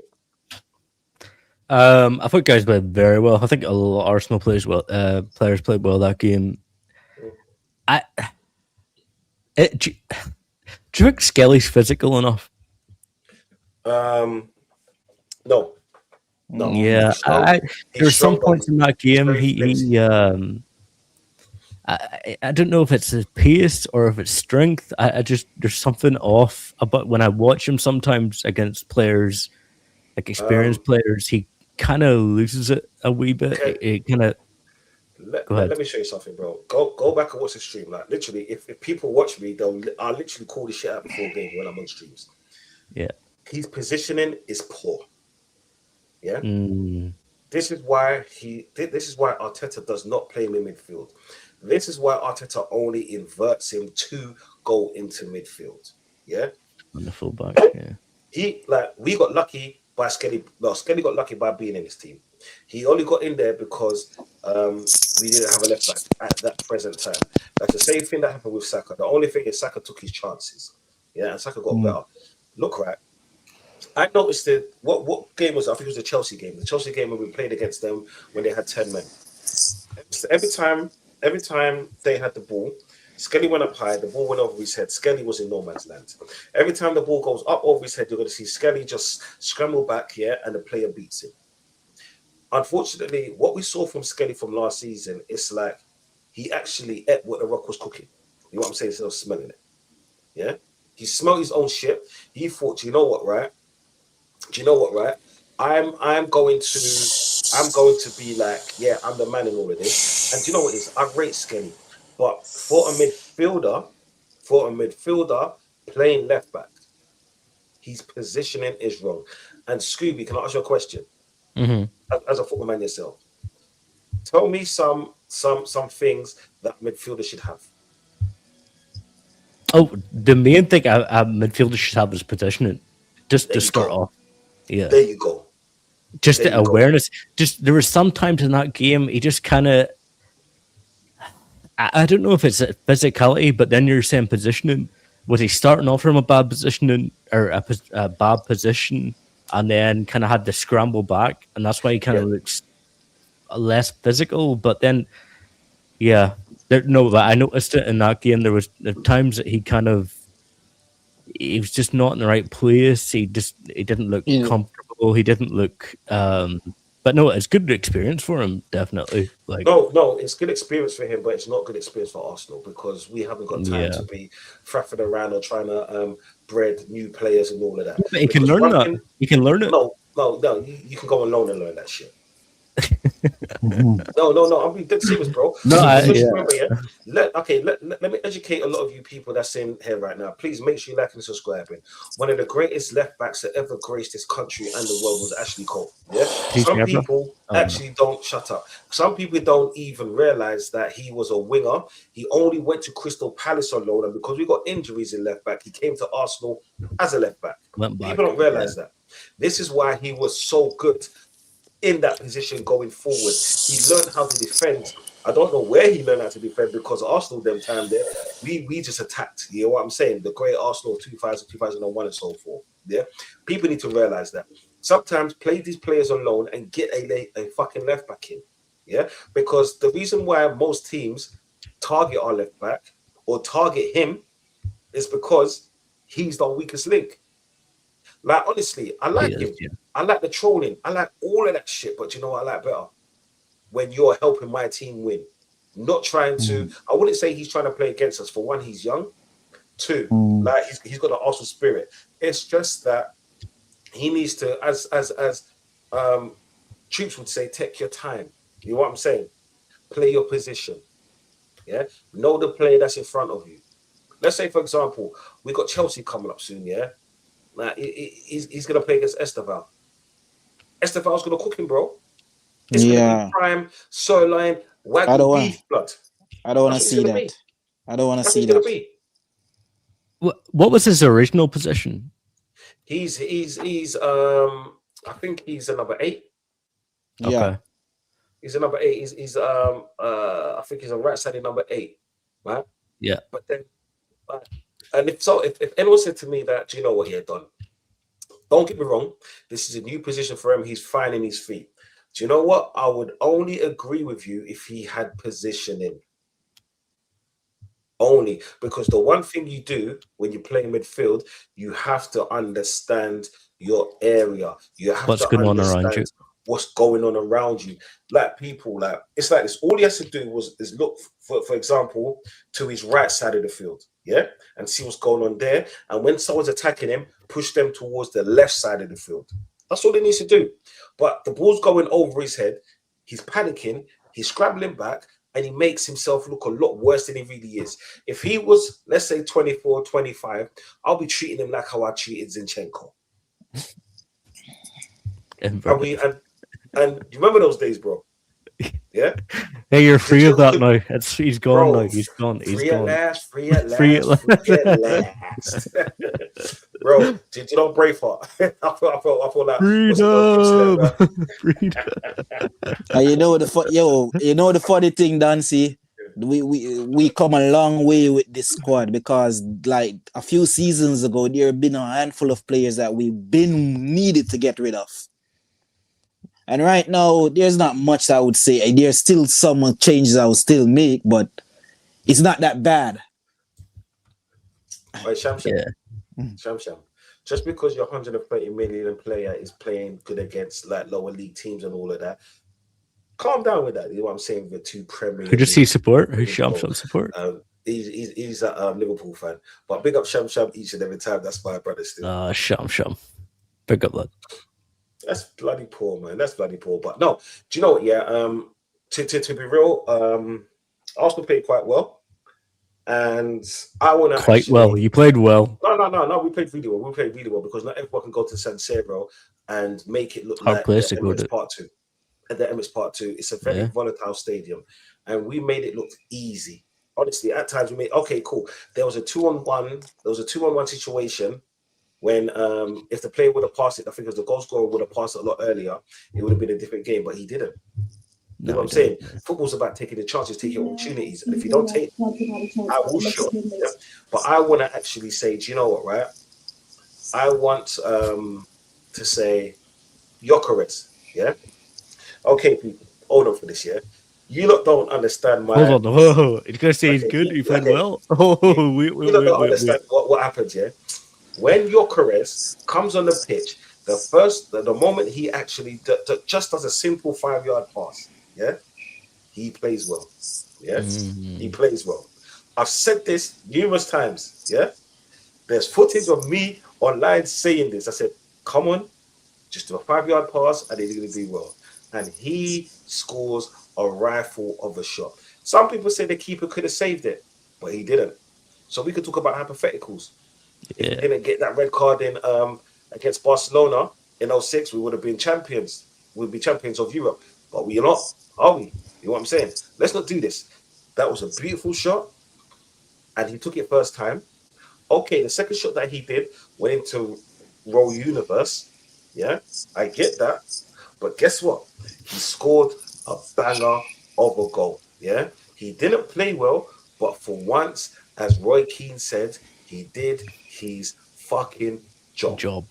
I thought guys played very well. I think a lot of Arsenal players played well that game. Do you think Skelly's physical enough? No. Yeah, there's some points in that game I don't know if it's his pace or if it's strength. I just there's something off about when I watch him sometimes against players, like experienced players. He kind of loses it a wee bit. Okay. It kind of. Let me show you something, bro. Go back and watch the stream. Like literally, if people watch me, I'll literally call this shit out before game when I'm on streams. Yeah, his positioning is poor. Yeah, this is why Arteta does not play him in midfield. This is why Arteta only inverts him to go into midfield. Yeah, on the fullback. Yeah, we got lucky by Skelly. No, Skelly got lucky by being in his team. He only got in there because we didn't have a left back at that present time. That's the same thing that happened with Saka. The only thing is Saka took his chances. Yeah, and Saka got better. Look, right. I noticed it. What game was it? I think it was the Chelsea game. The Chelsea game when we played against them when they had 10 men. Every time every time they had the ball, Skelly went up high, the ball went over his head. Skelly was in no man's land. Every time the ball goes up over his head, you're going to see Skelly just scramble back here and the player beats him. Unfortunately, what we saw from Skelly from last season, it's like he actually ate what the Rock was cooking. You know what I'm saying? Instead of smelling it. Yeah? He smelled his own shit. He thought, you know what, right? Do you know what, right? I'm going to be like, yeah, I'm the man in all of this. And do you know what it is? I rate Skelly. But for a midfielder playing left back, his positioning is wrong. And Scooby, can I ask you a question? As a football man yourself, tell me some things that midfielder should have. Oh, the main thing a midfielder should have is positioning. Just to start off. Yeah. There you go. Just the awareness. Just there were some times in that game he just kind of. I don't know if it's a physicality, but then you're saying positioning. Was he starting off from a bad positioning or a bad position, and then kind of had to scramble back, and that's why he kind of looks less physical. But then, yeah, but I noticed it in that game. There was times that he was just not in the right place. He didn't look comfortable. He didn't look. But no, it's good experience for him, definitely. Like no, it's good experience for him, but it's not good experience for Arsenal because we haven't got time to be faffing around or trying to bred new players and all of that. But he can learn that. He can learn it. No, you can go on loan and learn that shit. No, I'm being dead serious, bro. Remember, let me educate a lot of you people that's in here right now. Please make sure you like and subscribing. One of the greatest left backs that ever graced this country and the world was Ashley Cole. Yeah, some people actually don't shut up. Some people don't even realize that he was a winger. He only went to Crystal Palace on loan, and because we got injuries in left back, he came to Arsenal as a left back. People don't realize that. This is why he was so good in that position going forward. He learned how to defend. I don't know where he learned how to defend because Arsenal them time there, we just attacked. You know what I'm saying? The great Arsenal 2000, 2001 and so forth. Yeah. People need to realize that. Sometimes play these players on loan and get a fucking left back in. Yeah. Because the reason why most teams target our left back or target him is because he's the weakest link. Like, honestly, I like him. Yeah. I like the trolling. I like all of that shit. But you know what I like better? When you're helping my team win. Not trying to... I wouldn't say he's trying to play against us. For one, he's young. Two, like he's got an Arsenal spirit. It's just that he needs to, as troops would say, take your time. You know what I'm saying? Play your position. Yeah? Know the player that's in front of you. Let's say, for example, we got Chelsea coming up soon, yeah? He's going to play against Esteval. Esteval's going to cook him, bro. It's going to be prime, sirloin, wagyu beef blood. I don't want to see that. I don't want to see that. What was his original position? He's I think he's a number 8. Okay. Yeah. He's a number 8. He's I think he's a right-sided number 8. Right? Yeah. But then and if anyone said to me that, do you know what he had done? Don't get me wrong, this is a new position for him. He's finding his feet. Do you know what? I would only agree with you if he had positioning. Only because the one thing you do when you play midfield, you have to understand your area. You have what's to going understand on around you. What's going on around you. Like people, like it's like this. All he has to do is look, for example, to his right side of the field, yeah, and see what's going on there. And when someone's attacking him, push them towards the left side of the field. That's all he needs to do. But the ball's going over his head. He's panicking. He's scrambling back. And he makes himself look a lot worse than he really is. If he was, let's say, 24, 25, I'll be treating him like how I treated Zinchenko. And you remember those days, bro? Yeah? Hey, you're free of that now. He's gone now. He's gone. Free at last. Free at last. Bro, did you know Braveheart? I feel like freedom. You know the funny thing, Dancy. We come a long way with this squad because like a few seasons ago, there have been a handful of players that we've been needed to get rid of. And right now, there's not much I would say. There's still some changes I would still make, but it's not that bad. Right, Sham Sham. Yeah. Sham Sham. Just because your 130 million player is playing good against like lower league teams and all of that, calm down with that. You know what I'm saying? With the two Premier Who does he League. support? Who's Sham Sham support? He's a Liverpool fan, but big up Sham Sham each and every time. That's my brother still. Sham Sham. Big up that. That's bloody poor, man. That's bloody poor. But no, do you know what? Yeah. To be real, Arsenal played quite well, and I want to quite well. You played well. No. We played really well. We played really well because not everyone can go to San Siro and make it look Hard like place the to go Emirates to. Part 2. At the Emirates Part 2, it's a very volatile stadium, and we made it look easy. Honestly, at times we made cool. There was a 2-on-1. There was a 2-on-1 situation when if the player would have passed it, I think it was the goal scorer would have passed it a lot earlier, it would have been a different game, but he didn't. You know what I'm saying? Football's about taking the chances, taking opportunities, and if you don't take, I will shoot. Yeah? But I want to actually say, do you know what, right? I want to say Gyökeres, yeah? Okay, people, hold on for this, yeah? You lot don't understand my... Hold on, whoa. You're going to say he's good? He played well? Oh, you lot don't understand what happens, yeah? When Gyökeres comes on the pitch, the moment he actually just does a simple 5-yard pass, yeah, he plays well. Yeah, he plays well. I've said this numerous times. Yeah, there's footage of me online saying this. I said, "Come on, just do a 5-yard pass, and he's going to do well." And he scores a rifle of a shot. Some people say the keeper could have saved it, but he didn't. So we could talk about hypotheticals. If we didn't get that red card in against Barcelona in 2006, we would have been champions. We'd be champions of Europe. But we're not, are we? You know what I'm saying? Let's not do this. That was a beautiful shot, and he took it first time. Okay, the second shot that he did went into Roll Universe. Yeah, I get that. But guess what? He scored a banger of a goal. Yeah, he didn't play well, but for once, as Roy Keane said, he did his fucking job.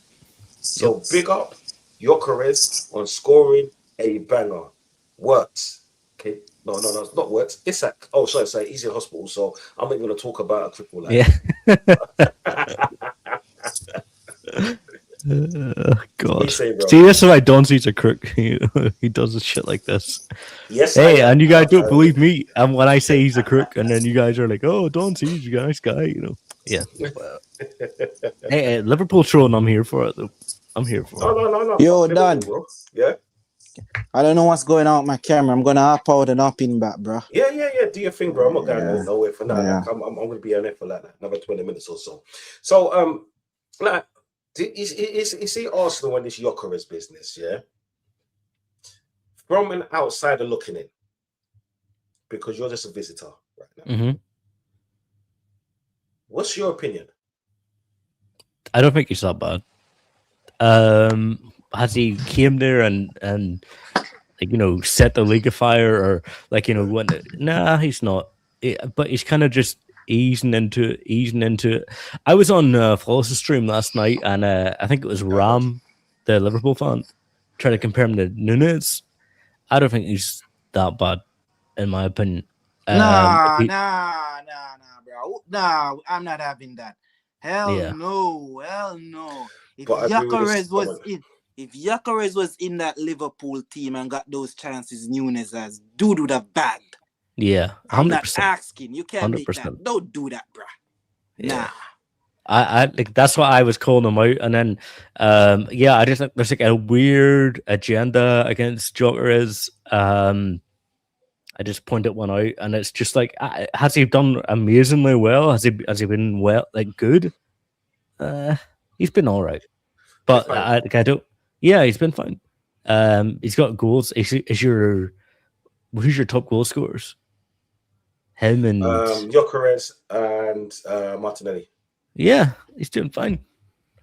So big up Gyökeres on scoring a banger. Works. Okay. No, it's not works. Isak. Oh, sorry. He's in hospital, so I'm not going to talk about a cripple like God. See, that's why Don sees a crook. He does this shit like this. Yes. Hey, and you guys don't believe me. And when I say he's a crook, and then you guys are like, "Oh, Don sees you guys, guy," you know. Yeah. Hey, Liverpool trolling. I'm here for it, though. I'm here for it. No. Yo, Don. Yeah. I don't know what's going on with my camera. I'm gonna hop out and hop in back, bro. Yeah. Do your thing, bro. I'm not going nowhere for now. Yeah. I'm gonna be on it for like another 20 minutes or so. So, like, you see Arsenal and this Gyökeres business, yeah? From an outsider looking in, because you're just a visitor right now. Mm-hmm. What's your opinion? I don't think he's that bad. Has he came there and like, you know, set the league afire, or like, you know, when? Nah, he's not. But he's kind of just easing into it. I was on Flawless' stream last night, and I think it was Ram, the Liverpool fan, trying to compare him to Nunes. I don't think he's that bad, in my opinion. Nah, bro. Nah, I'm not having that. Hell no. If Gyökeres was in that Liverpool team and got those chances Nunes has, dude would have bagged. Yeah, 100%. I'm not asking. You can't 100%. Make that. Don't do that, bro. Yeah. Nah. I like, that's why I was calling him out, and then I just think there's like a weird agenda against Gyökeres. I just pointed one out, and it's just like, has he done amazingly well? Has he been well, like good? He's been all right, but I don't. Yeah, he's been fine. He's got goals. Who's your top goal scorers? Him and Gyökeres and Martinelli. Yeah, he's doing fine.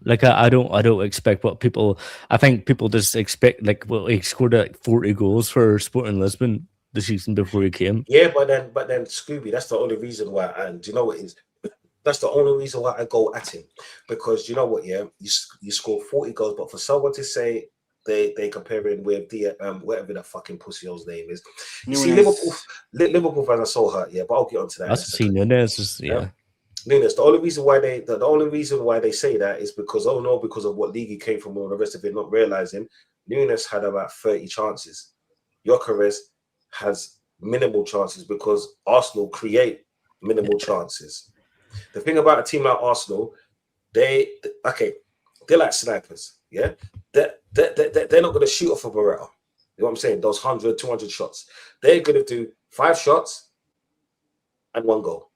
Like I don't expect what people. I think people just expect, like, well, he scored like 40 goals for Sporting Lisbon the season before he came. Yeah, but then Scooby, that's the only reason why. And do you know what it is? That's the only reason why I go at him, because you know what? Yeah, you score 40 goals, but for someone to say they compare him with the whatever that fucking pussy's name is. You see, Nunes. Liverpool fans are so hurt, yeah, but I'll get onto that. That's see Nunes is yeah. Nunes, the only reason why they say that is because because of what league he came from and all the rest of it, not realizing Nunes had about 30 chances. Gyökeres has minimal chances because Arsenal create minimal chances. The thing about a team like Arsenal, they're like snipers, yeah? They're not going to shoot off a Beretta. You know what I'm saying? Those 100, 200 shots. They're going to do 5 shots and 1 goal.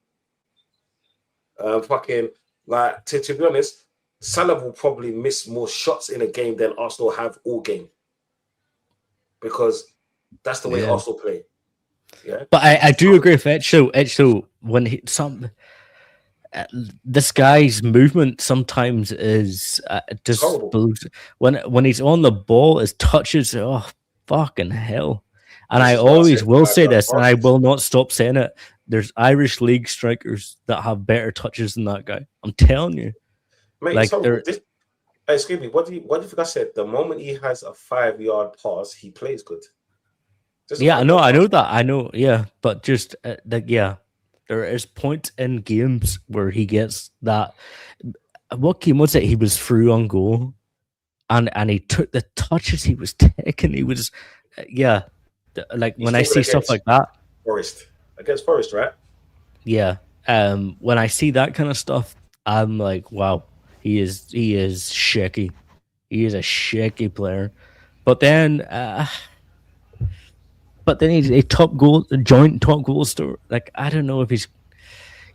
To be honest, Salah will probably miss more shots in a game than Arsenal have all game. Because that's the way Arsenal play. Yeah. But I do agree with Etcho when this guy's movement sometimes is just when he's on the ball, his touches, oh fucking hell. And I always will say this, and I will not stop saying it. There's Irish league strikers that have better touches than that guy. I'm telling you. Mate, like excuse me, what do you think I said? The moment he has a 5-yard pass, he plays good. I know that. Yeah. But just there is points in games where he gets that. What game was it? He was through on goal, and he took the touches he was taking. He was, like when I see stuff like that. Against Forest, right? Yeah. When I see that kind of stuff, I'm like, wow, he is shaky. He is a shaky player. But then he's a joint top goal scorer. Like, I don't know if he's.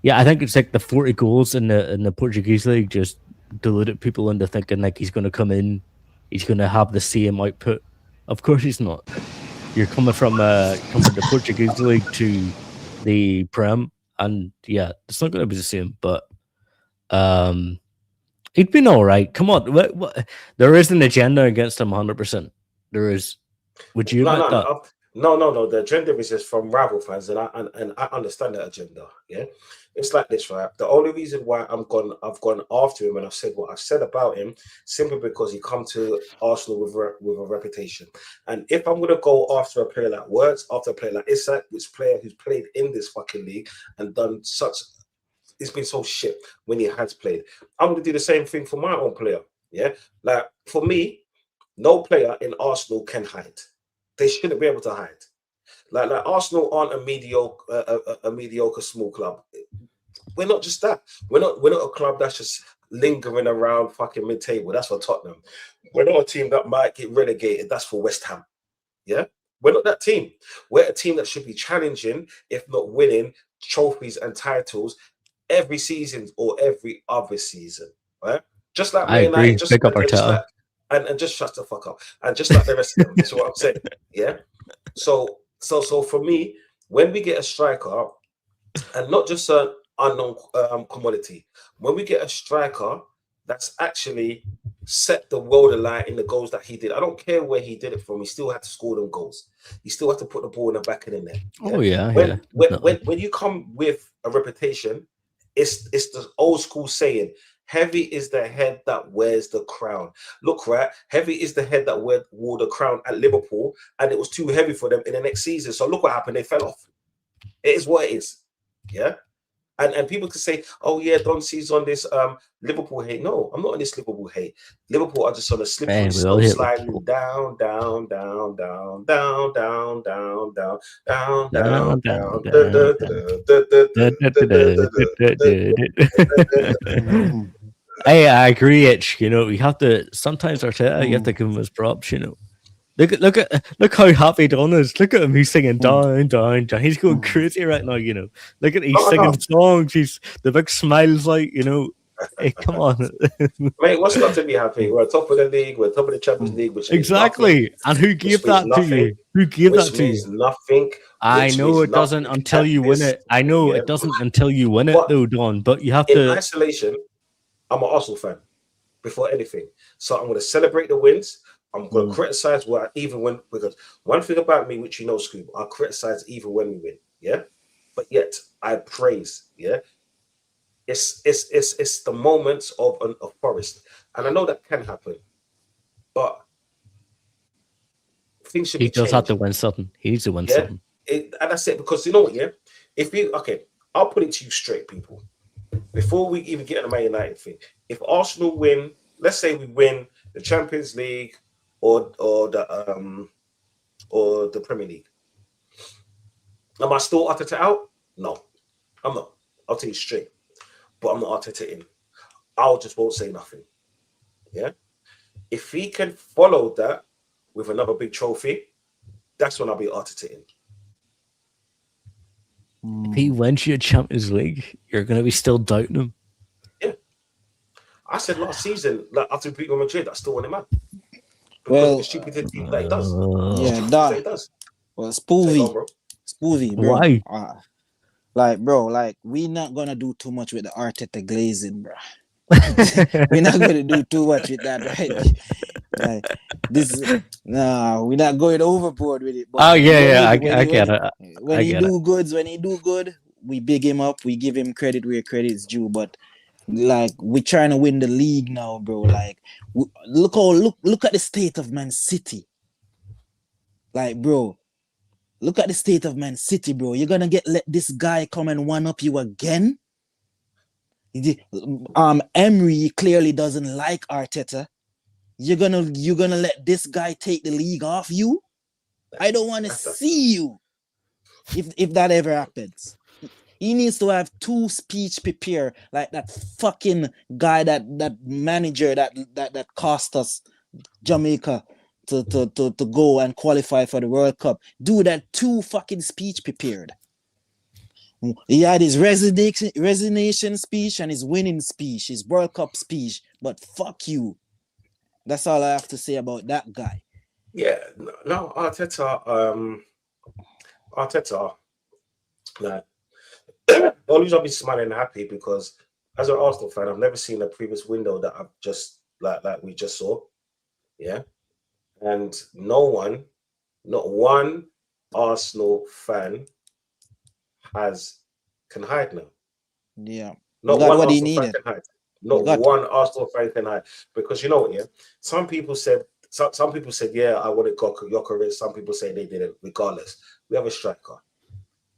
Yeah, I think it's like the 40 goals in the Portuguese league just deluded people into thinking like he's going to come in, he's going to have the same output. Of course, he's not. You're coming from the Portuguese league to the Prem, and it's not going to be the same. But he'd been all right. Come on, what? There is an agenda against him, 100%. There is. Would you admit that? No. The agenda is just from rival fans, and I understand that agenda. Yeah, it's like this, right? The only reason why I've gone after him and I've said what I've said about him simply because he come to Arsenal with a reputation. And if I'm gonna go after a player like Wirtz, after a player like Isak, which player who's played in this fucking league and done such, it's been so shit when he has played. I'm gonna do the same thing for my own player. Yeah, like for me, no player in Arsenal can hide. They shouldn't be able to hide. Like Arsenal aren't a mediocre small club. We're not just that. We're not a club that's just lingering around fucking mid-table. That's for Tottenham. We're not a team that might get relegated. That's for West Ham. Yeah, we're not that team. We're a team that should be challenging, if not winning, trophies and titles every season or every other season. Right? Just like I agree. Pick up our tail. And just shut the fuck up. And just like the rest of them. That's what I'm saying. Yeah. So for me, when we get a striker, and not just an unknown commodity, when we get a striker that's actually set the world alight in the goals that he did. I don't care where he did it from. He still had to score them goals. He still had to put the ball in the back of the net. Yeah? When you come with a reputation, it's the old school saying, heavy is the head that wears the crown. Look, right? Heavy is the head that wore the crown at Liverpool, and it was too heavy for them in the next season. So look what happened. They fell off. It is what it is. Yeah? And people could say, oh, yeah, Don C's on this Liverpool hate. No, I'm not on this Liverpool hate. Liverpool are just on a slippery slope, sliding down. Hey, I agree, Itch. You know, you have to sometimes Arteta, you have to give him his props, you know. Look how happy Don is. Look at him. He's singing down. He's going crazy right now, you know. Look at he's singing songs. He's the big smiles like, you know. Hey, come on. Mate, what's not to be happy? We're top of the league, we're top of the Champions League, which exactly. And who gave that to you? Who gave that to you? Nothing. I know it doesn't until you win it. I know it doesn't until you win it though, Don. But you have to. In isolation, I'm an Arsenal fan before anything. So I'm going to celebrate the wins. I'm going to criticize because one thing about me, which you know, Scoob, I criticize even when we win, yeah? But yet I praise, yeah? It's the moments of Forest. And I know that can happen. But things should He be does have to changing. win something. He needs to win Yeah, something. and that's it. Because you know what? Yeah, I'll put it to you straight, people. Before we even get on the Man United thing, if Arsenal win, let's say we win the Champions League or the Premier League, am I still Arteta out? No, I'm not. I'll tell you straight. But I'm not Arteta in. I'll just won't say nothing. Yeah. If he can follow that with another big trophy, that's when I'll be Arteta in. If he wins you a Champions League, you're going to be still doubting him. Yeah. I said last season, like after beating Madrid, I still want him out. Because Well, of the stupid thing that he does. yeah, That done. he does. Well, Say go, Spoovy, bro. Spoovy, bro. Why? Like, bro, like we not gonna do too much with the Arteta glazing, bro. We're not gonna do too much with that, right? Like, we're not going overboard with it. But Oh yeah, I when get it. when I he get it. do good, we big him up. We give him credit where credit's due. But like, we're trying to win the league now, bro. Like, look at the state of Man City. Like, bro, look at the state of Man City, bro. You're gonna let this guy come and one up you again. Emery clearly doesn't like Arteta. You're gonna let this guy take the league off you? I don't want to see you. If that ever happens, he needs to have 2 speech prepared, like that fucking guy, that manager that cost us Jamaica to go and qualify for the World Cup. Do that 2 fucking speech prepared. He had his resignation speech and his winning speech, his World Cup speech, but fuck you. That's all I have to say about that guy. Yeah, no, Arteta, like, the only reason I'll be smiling and happy because as an Arsenal fan, I've never seen a previous window that I've just like we just saw. Yeah. And not one Arsenal fan can hide now. Yeah. Not got one what he Arsenal fan needed. can hide. Not one Arsenal fan can hide. Because you know what, yeah? Some people said, yeah, I wanted Gyökeres. Some people say they didn't. Regardless, we have a striker.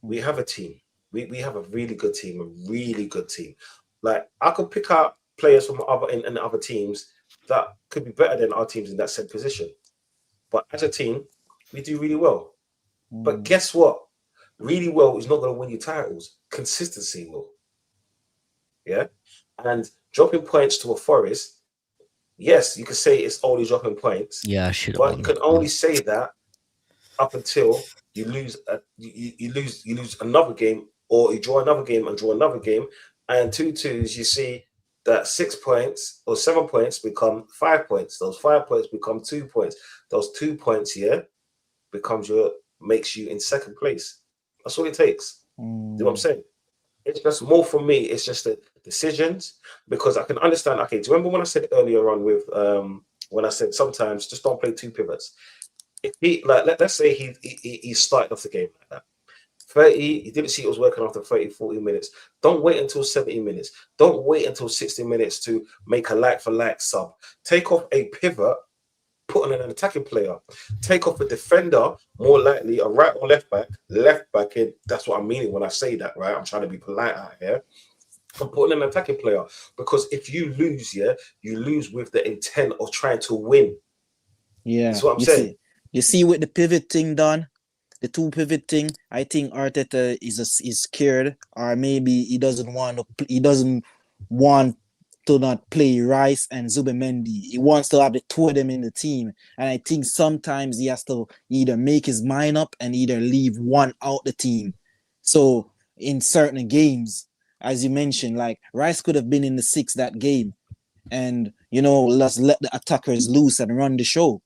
We have a team. We have a really good team. Like, I could pick out players from other teams that could be better than our teams in that said position. But as a team, we do really well. But guess what? Really well is not going to win you titles. Consistency will. Yeah? And dropping points to a Forest, yes, you could say it's only dropping points. Yeah, I should have. But you can only say that up until you lose you lose another game, or you draw another game and draw another game, and 2-2s, you see that 6 points or 7 points become 5 points. Those 5 points become 2 points. Those 2 points here makes you in second place. That's all it takes. You know what I'm saying? It's just more for me. It's just the decisions, because I can understand. Okay, do you remember when I said earlier on with when I said sometimes just don't play 2 pivots? If he, like, let's say he started off the game like that. 30, you didn't see it was working after 30, 40 minutes. Don't wait until 70 minutes. Don't wait until 60 minutes to make a like for like sub. Take off a pivot, put on an attacking player. Take off a defender, more likely a right or left back. Left back in, that's what I'm meaning when I say that, right? I'm trying to be polite out here. I'm putting an attacking player, because if you lose, you lose with the intent of trying to win. Yeah, that's what I'm saying. You see with the pivot thing done, the 2 pivot thing, I think Arteta is scared, or maybe he doesn't want to not play Rice and Zubimendi. He wants to have the 2 of them in the team, and I think sometimes he has to either make his mind up and either leave one out the team. So in certain games, as you mentioned, like Rice could have been in the 6 that game, and let's let the attackers loose and run the show.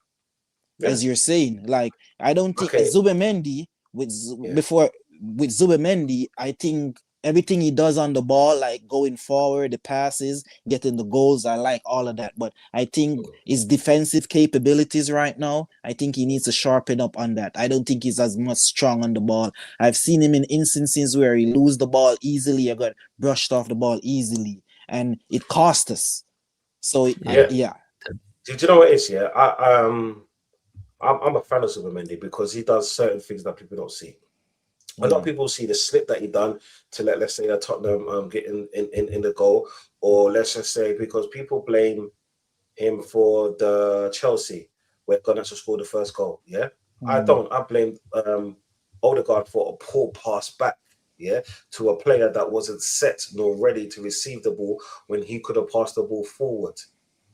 As you're saying, like, I don't think Zubimendi with Zubimendi, I think everything he does on the ball, like going forward, the passes, getting the goals, I like all of that. But I think his defensive capabilities right now, I think he needs to sharpen up on that. I don't think he's as much strong on the ball. I've seen him in instances where he lose the ball easily or got brushed off the ball easily, and it cost us. So Do you know what it is? I'm a fan of Zubimendi because he does certain things that people don't see. A lot of people see the slip that he done to let's say Tottenham get in the goal, or let's just say because people blame him for the Chelsea where Garnacho scored the first goal. Yeah, I don't. I blame Odegaard for a poor pass back. Yeah, to a player that wasn't set nor ready to receive the ball when he could have passed the ball forward.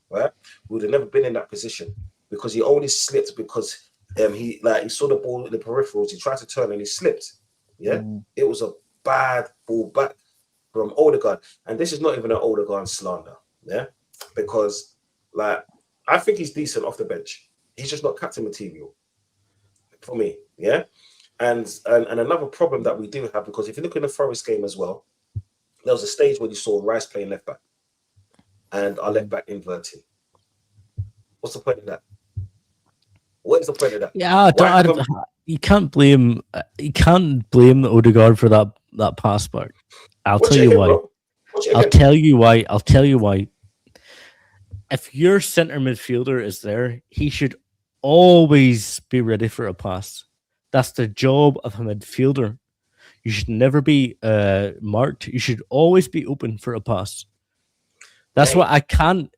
Right, we would have never been in that position because he only slipped because he saw the ball in the peripherals. He tried to turn and he slipped. Yeah, it was a bad ball back from Odegaard, and this is not even an Odegaard slander. Yeah, because like I think he's decent off the bench. He's just not captain material for me. Yeah, and another problem that we do have because if you look in the Forest game as well, there was a stage where you saw Rice playing left back and our left back inverting. What's the point of that? What is the point of that? Yeah, you can't blame Odegaard for that pass back. I'll tell you why. I'll tell you why. If your center midfielder is there, he should always be ready for a pass. That's the job of a midfielder. You should never be marked. You should always be open for a pass. That's what I can't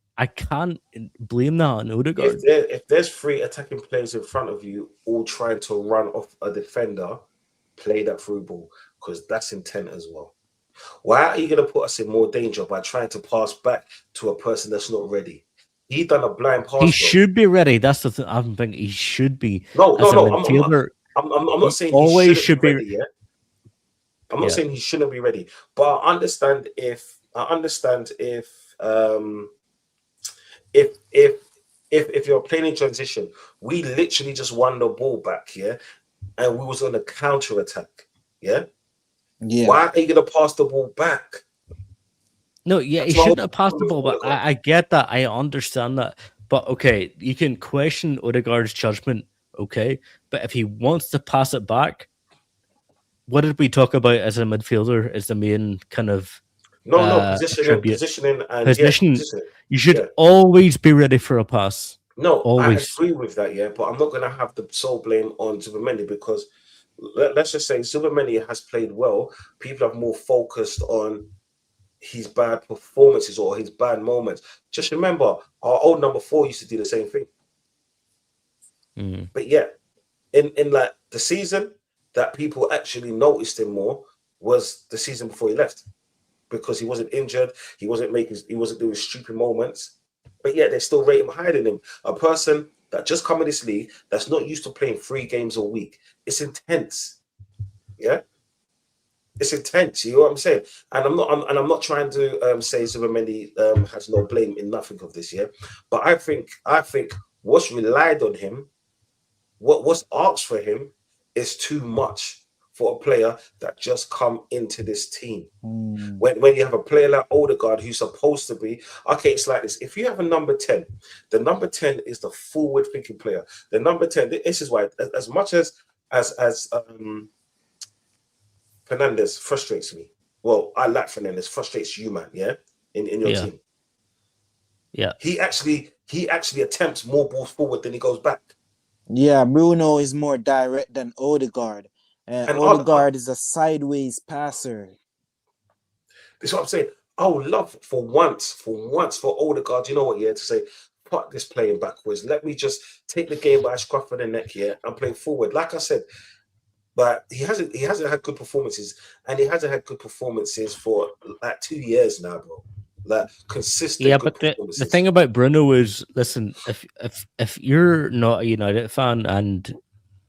blame that on Odegaard. If there's 3 attacking players in front of you all trying to run off a defender, play that through ball because that's intent as well. Why are you going to put us in more danger by trying to pass back to a person that's not ready? He done a blind pass. He should be ready. That's the thing. I'm thinking he should be. No. I'm not saying he should be ready. Yeah? I'm not saying he shouldn't be ready, but I understand if you're playing in transition, we literally just won the ball back, and we was on a counter attack, Why are you gonna pass the ball back? No, he shouldn't have passed the ball, but I get that, I understand that, but okay, you can question Odegaard's judgment, okay, but if he wants to pass it back, what did we talk about as a midfielder as the main kind of positioning. You should always be ready for a pass. No, always. I agree with that, but I'm not going to have the sole blame on Zubimendi because let's just say Zubimendi has played well. People have more focused on his bad performances or his bad moments. Just remember, our old number 4 used to do the same thing. But in like the season that people actually noticed him more was the season before he left. Because he wasn't injured, he wasn't doing stupid moments, but they still rate him higher than him. A person that just come in this league that's not used to playing 3 games a week. It's intense, It's intense. You know what I'm saying? And I'm not trying to say Zubimendi has no blame in nothing of this, But I think what's relied on him, what's asked for him, is too much for a player that just come into this team. When you have a player like Odegaard who's supposed to be, okay, it's like this. If you have a number 10, the number 10 is the forward-thinking player. The number 10, this is why, as much as Fernandes frustrates me. Well, I like Fernandes, frustrates you, man, in your team. Yeah. He actually attempts more balls forward than he goes back. Yeah, Bruno is more direct than Odegaard. And Odegaard is a sideways passer. That's what I'm saying. I would love for once for Odegaard, you know what, to say, fuck this playing backwards. Let me just take the game by a scruff of the neck and play forward. Like I said, but he hasn't had good performances, and he hasn't had good performances for like 2 years now, bro. Like consistent. Yeah, but the thing about Bruno is, listen, if you're not a United fan and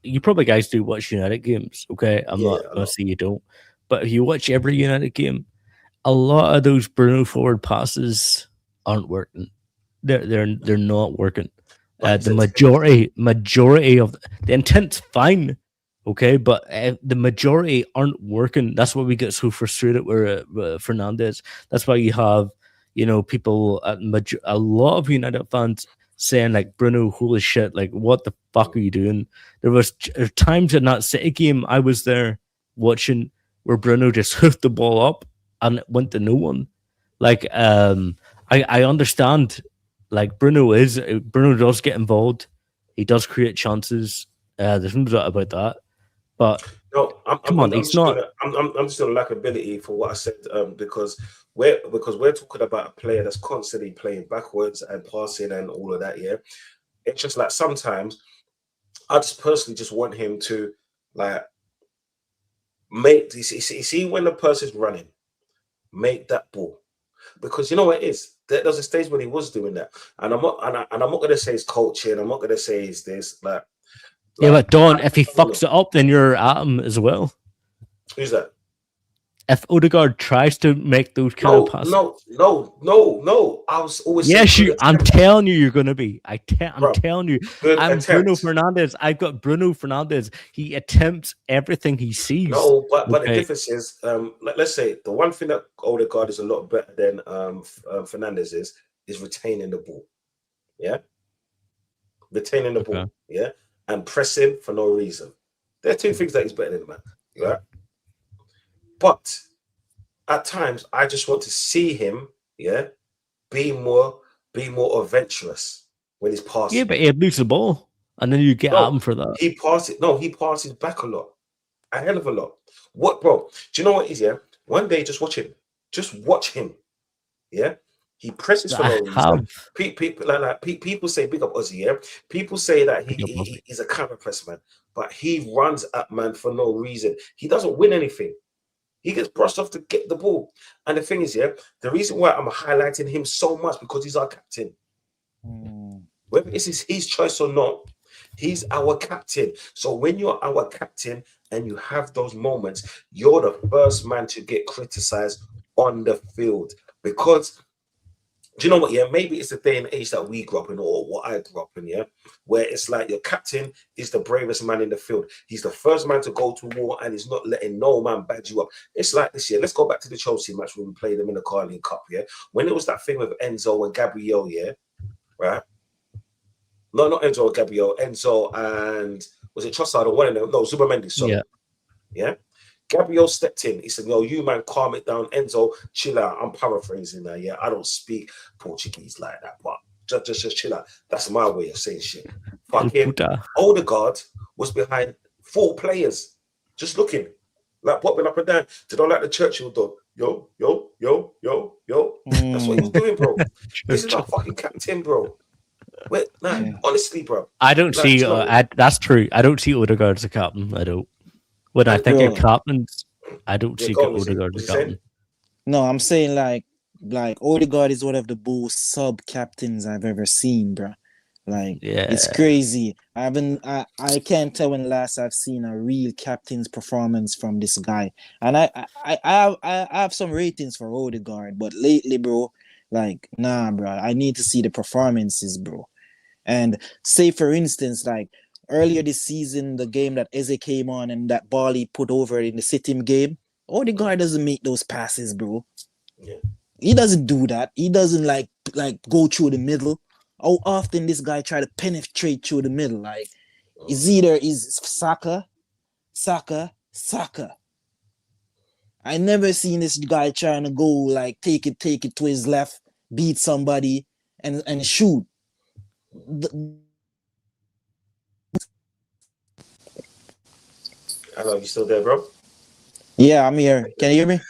you probably guys do watch United games, okay? I'm not gonna say you don't, but if you watch every United game, a lot of those Bruno forward passes aren't working. They're not working. The majority of the intent's fine, okay, but the majority aren't working. That's why we get so frustrated with Fernandes. That's why you have people a lot of United fans saying like, Bruno, holy shit, like what the fuck are you doing? There was times in that City game I was there watching where Bruno just hoofed the ball up and it went to no one. Like I understand, like Bruno does get involved. He does create chances. There's no doubt about that. But no, come I'm he's just not. I'm just gonna lack ability for what I said, because we're talking about a player that's constantly playing backwards and passing and all of that. Yeah, it's just like sometimes I just personally just want him to like make you see when the person's running, make that ball. Because you know what it is. There's a stage when he was doing that, and I'm not gonna say it's coaching. I'm not gonna say it's this. Yeah, but Don, if he I don't fucks know. it up, then you're at him as well. Who's that? If Odegaard tries to make those kind of passes, No. I was always saying yes, good I'm attempt, telling you, you're gonna be. I'm bro. telling you, Good I'm Bruno attempt. Fernandez. I've got Bruno Fernandez. He attempts everything he sees. No, but the Okay. difference is, let's say the one thing that Odegaard is a lot better than Fernandez is retaining the ball. Yeah, retaining the Okay. ball. Yeah, and pressing for no reason. There are two things that he's better than, man. Yeah, but at times I just want to see him, yeah, be more adventurous when he's Yeah, passing. but he'd lose the ball, and then you get at No, him for that. he passes. No, he passes back a lot, a hell of a lot. What, bro? Do you know what it is? Yeah, one day just watch him. Just watch him. Yeah, he presses for I no reason. have. People people say big up Ozzy. Yeah, people say that Pick up Ozzy. he's a counter press man, but he runs at man for no reason. He doesn't win anything. He gets brushed off to get the ball. And the thing is, yeah, the reason why I'm highlighting him so much because he's our captain. Whether this is his choice or not, he's our captain. So when you're our captain and you have those moments, you're the first man to get criticized on the field. Because do you know what? Yeah, maybe it's the day and age that we grew up in, or what I grew up in, yeah, where it's like your captain is the bravest man in the field. He's the first man to go to war, and he's not letting no man badge you up. It's like this year. Let's go back to the Chelsea match when we played them in the Carling Cup, yeah. When it was that thing with Enzo and Gabriel, yeah, right? No, not Enzo and Gabriel. Enzo and was it Trossard or one of them? No, Zubamendi. Sorry, yeah. Gabriel stepped in. He said, "No, you man, calm it down. Enzo, chill out." I'm paraphrasing that. Yeah, I don't speak Portuguese like that, but just chill out. That's my way of saying shit. Fucking Odegaard was behind 4 players, just looking, like popping up and down. Did I like the Churchill dog? Yo. That's what he's doing, bro. This is our fucking captain, bro. Wait, honestly, bro. I don't see. That's true. I don't see Odegaard as a captain. I don't. When I think of captains, I don't see Odegaard as a captain. No, I'm saying like Odegaard is one of the best sub captains I've ever seen, bro. Like, it's crazy. I can't tell when last I've seen a real captain's performance from this guy. And I have some ratings for Odegaard, but lately, bro, like, nah, bro, I need to see the performances, bro. And say, for instance, like earlier this season, the game that Eze came on and that ball he put over in the City game, Odegaard doesn't make those passes, bro. Yeah. He doesn't do that. He doesn't like go through the middle. How often this guy try to penetrate through the middle? Like, is either is Saka. I never seen this guy trying to go like take it to his left, beat somebody and shoot. Hello, you still there, bro? Yeah, I'm here. Can you hear me?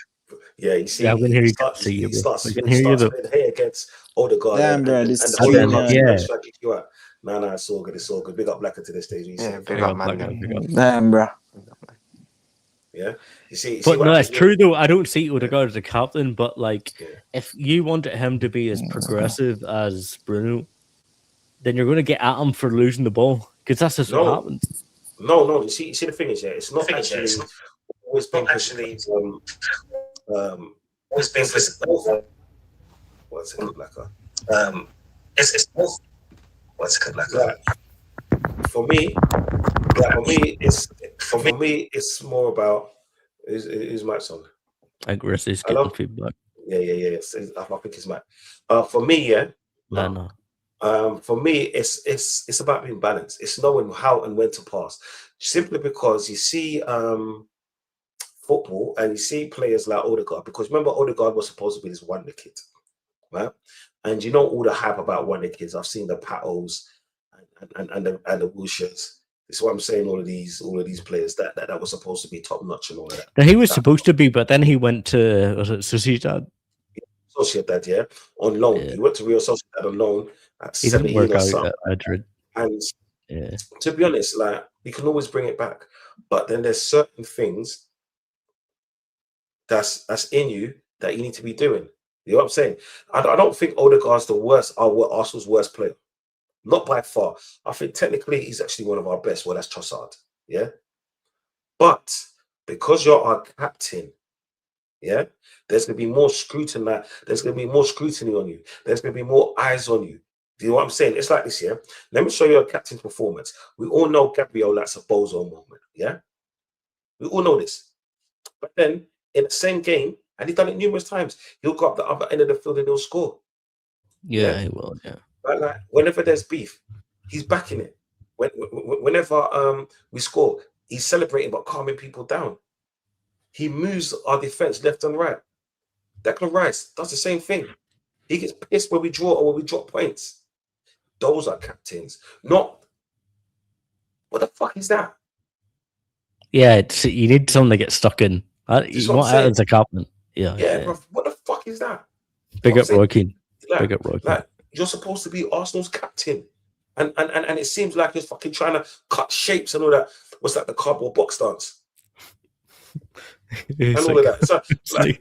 Yeah, you see, I can hear you. He starts though. hey against Odegaard. Damn, bro, this and the kick you out. Nah, it's all good. It's all good. Big up Blacker to this stage. Yeah, big up, man. Damn, bro. Yeah, you see but no, it's true though. I don't see Odegaard as a captain, but like, if you wanted him to be as progressive as Bruno, then you're going to get at him for losing the ball because that's just what happens. No. You see, the thing is, it's not actually always been actually always been what's it called, Blacker? It's what's it called, Blacker? For me, it's more about is my song. I think Chris is getting feedback. Yeah. I think it's Matt. For me, No. For me, it's about being balanced. It's knowing how and when to pass. Simply because you see football and you see players like Odegaard. Because remember, Odegaard was supposed to be this wonder kid, right? And you know all the hype about wonder kids. I've seen the patos and the Wilshires. This is what I'm saying. All of these players that were supposed to be top notch and all of that. Now, he was supposed to be, but then he went to, was it Sociedad? Sociedad, yeah, on loan. Yeah. He went to Real Sociedad on loan at He didn't 17 work or out something. at Madrid. And Yeah. to be honest, like, you can always bring it back, but then there's certain things that's in you that you need to be doing. You know what I'm saying? I don't think Odegaard's the worst, Arsenal's worst player. Not by far. I think technically he's actually one of our best. Well, that's Trossard. Yeah. But because you're our captain, yeah, there's gonna be more scrutiny. There's gonna be more scrutiny on you. There's gonna be more eyes on you. Do you know what I'm saying? It's like this, yeah. Let me show you a captain's performance. We all know Gabriel, that's a bozo moment, yeah. We all know this. But then in the same game, and he's done it numerous times, he'll go up the other end of the field and he'll score. Yeah, he will. Yeah. But like whenever there's beef, he's backing it. Whenever we score, he's celebrating but calming people down. He moves our defense left and right. Declan Rice does the same thing. He gets pissed when we draw or when we drop points. Those are captains. Not what the fuck is that? Yeah, you need someone to get stuck in. That's You what I'm want that saying. as a captain. Yeah. Yeah, bro. What the fuck is that? Big What up I'm saying, Roy. like, Big up Roy. like you're supposed to be Arsenal's captain. And it seems like you're fucking trying to cut shapes and all that. What's that? The cardboard box dance and all of that. So, like,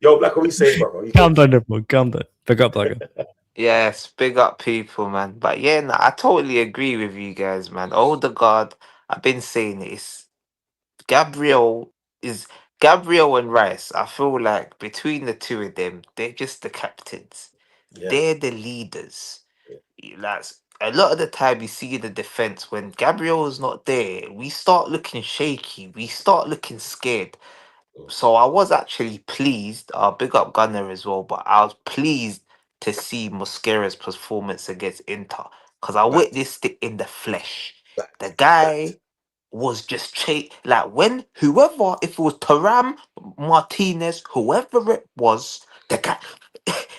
yo, Black, what are you saying, bro? Calm down, everyone. Calm down. Big up, Black. Yes, big up people, man. But yeah, nah, I totally agree with you guys, man. Odegaard, I've been saying it, it's Gabriel is Gabriel and Rice. I feel like between the two of them, they're just the captains. Yeah. They're the leaders. Yeah. Like a lot of the time, you see the defense when Gabriel is not there, we start looking shaky. We start looking scared. So I was actually pleased. I'll big up Gunner as well, but I was pleased to see Mosquera's performance against Inter because I witnessed it in the flesh. The guy was just like when whoever, if it was Taram, Martinez, whoever it was, the guy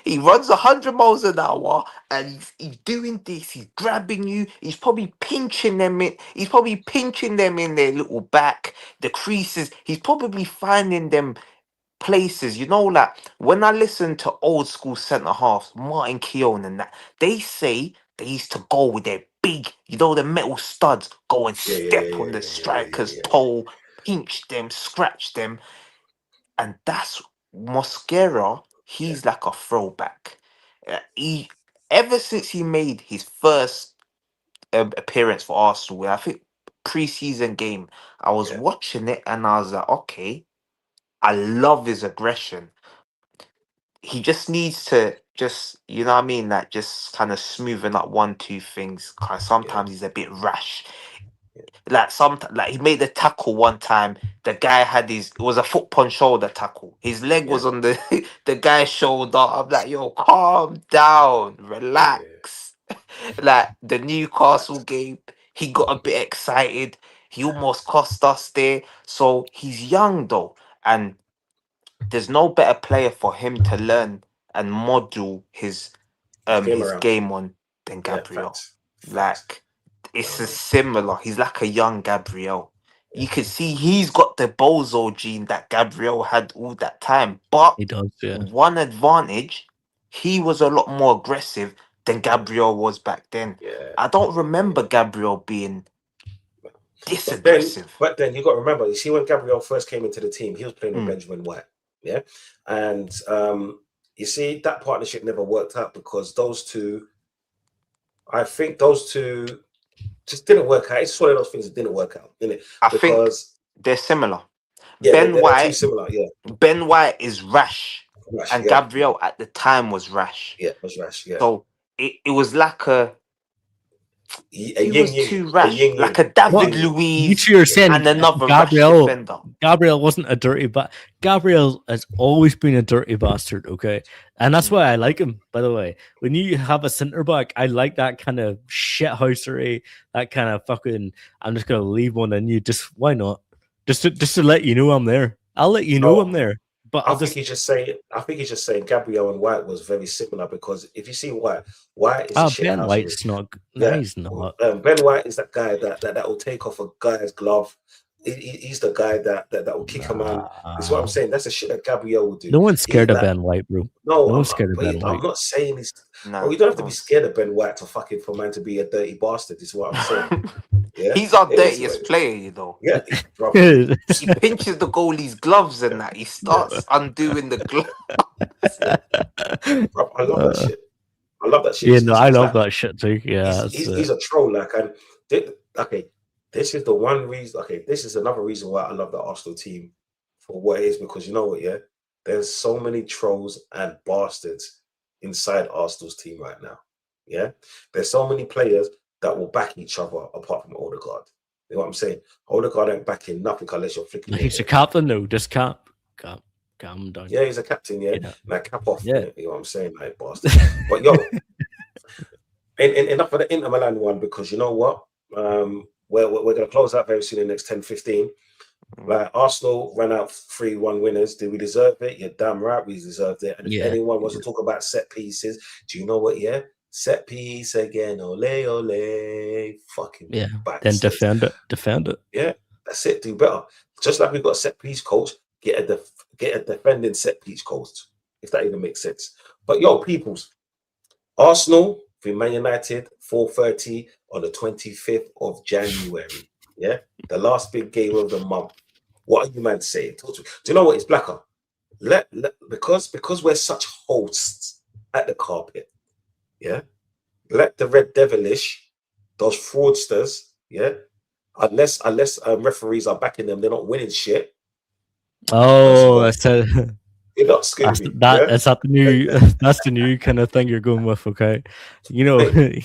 he runs 100 miles an hour and he's doing this, he's grabbing you, he's probably pinching them in their little back, the creases, he's probably finding them places, like when I listen to old school centre halves, Martin Keown and that, they say they used to go with their big, the metal studs, go and step on the striker's toe, pinch them, scratch them, and that's Mosquera. He's like a throwback. He ever since he made his first appearance for Arsenal, I think pre-season game, I was watching it and I was like, okay, I love his aggression. He just needs to you know what I mean, like just kind of smoothing up one, two things. Cause sometimes he's a bit rash. Like like he made the tackle one time. The guy had it was a foot punch shoulder tackle. His leg was on the the guy's shoulder. I'm like, yo, calm down, relax. Like the Newcastle game, he got a bit excited. He almost cost us there. So he's young though, and there's no better player for him to learn and model his game on than Gabriel. Like it's a similar. He's like a young Gabriel. You can see he's got the bozo gene that Gabriel had all that time. But He does, yeah. one advantage, he was a lot more aggressive than Gabriel was back then. Yeah. I don't remember Gabriel being this But aggressive. then you got to remember, you see, when Gabriel first came into the team, he was playing with Benjamin White. Yeah. And you see, that partnership never worked out because I think those two just didn't work out. It's just one of those things that didn't work out, didn't it? I think they're similar. Yeah, Ben they're White, too similar. Yeah. Ben White is rash, and Gabriel at the time was rash. Yeah, it was rash. Yeah. So it was like he was too rash, like a What? David Luiz You two are saying and another Gabriel, rash defender. Gabriel wasn't a dirty, but Gabriel has always been a dirty bastard. Okay, and that's why I like him. By the way, when you have a centre back, I like that kind of shithousery, that kind of fucking. I'm just gonna leave one on you. Just why not? Just to let you know I'm there. I'll let you know I'm there. But I think he's just saying Gabriel and White was very similar because if you see White is a shit Ben house. White's not. No, Yeah, he's not. Ben White is that guy that will take off a guy's glove. He's the guy that will kick a man. This is what I'm saying. That's the shit that Gabriel would do. No one's scared of Like, Ben White, bro. no, No one's scared of Ben I'm White. not saying he's. No, Well, you don't have to be scared of Ben White for man to be a dirty bastard. Is what I'm saying. Yeah, He's our It is dirtiest what- player, you know. Yeah, bro. He pinches the goalie's gloves and that. He starts undoing the glove. Bro, I love that shit. I love that shit. Yeah, no, I It's love like- that shit too. Yeah, he's a troll. Like, and okay, this is the one reason. Okay, this is another reason why I love the Arsenal team for what it is, because you know what? Yeah, there's so many trolls and bastards inside Arsenal's team right now. Yeah, there's so many players that will back each other apart from Odegaard. You know what I'm saying? Odegaard ain't backing nothing unless you're flicking. he's a captain though. Just calm down. Yeah, he's a captain. Yeah, Yeah. like cap off. Yeah. You know what I'm saying? Like bastard. But yo, enough for the Inter Milan one, because you know what? We're going to close out very soon in the next 10, 15. Like Arsenal ran out 3-1 winners. Did we deserve it? You're damn right we deserved it. And if anyone wants to talk about set pieces, do you know what? Yeah, set piece again. Ole, ole. Fucking Then defend it. Yeah, that's it. Do better. Just like we've got a set piece coach, get a defending set piece coach, if that even makes sense. But yo, peoples, Arsenal v Man United 4:30 on the 25th of January. Yeah, the last big game of the month. What are you man saying? Talk to me. Do you know what? It's Blacker. Because we're such hosts at the carpet. Yeah, let the Red Devilish, those fraudsters. Yeah, unless referees are backing them, they're not winning shit. Oh, that's You're not Scooby. That's not the new. That's the new kind of thing you're going with. Okay, you know,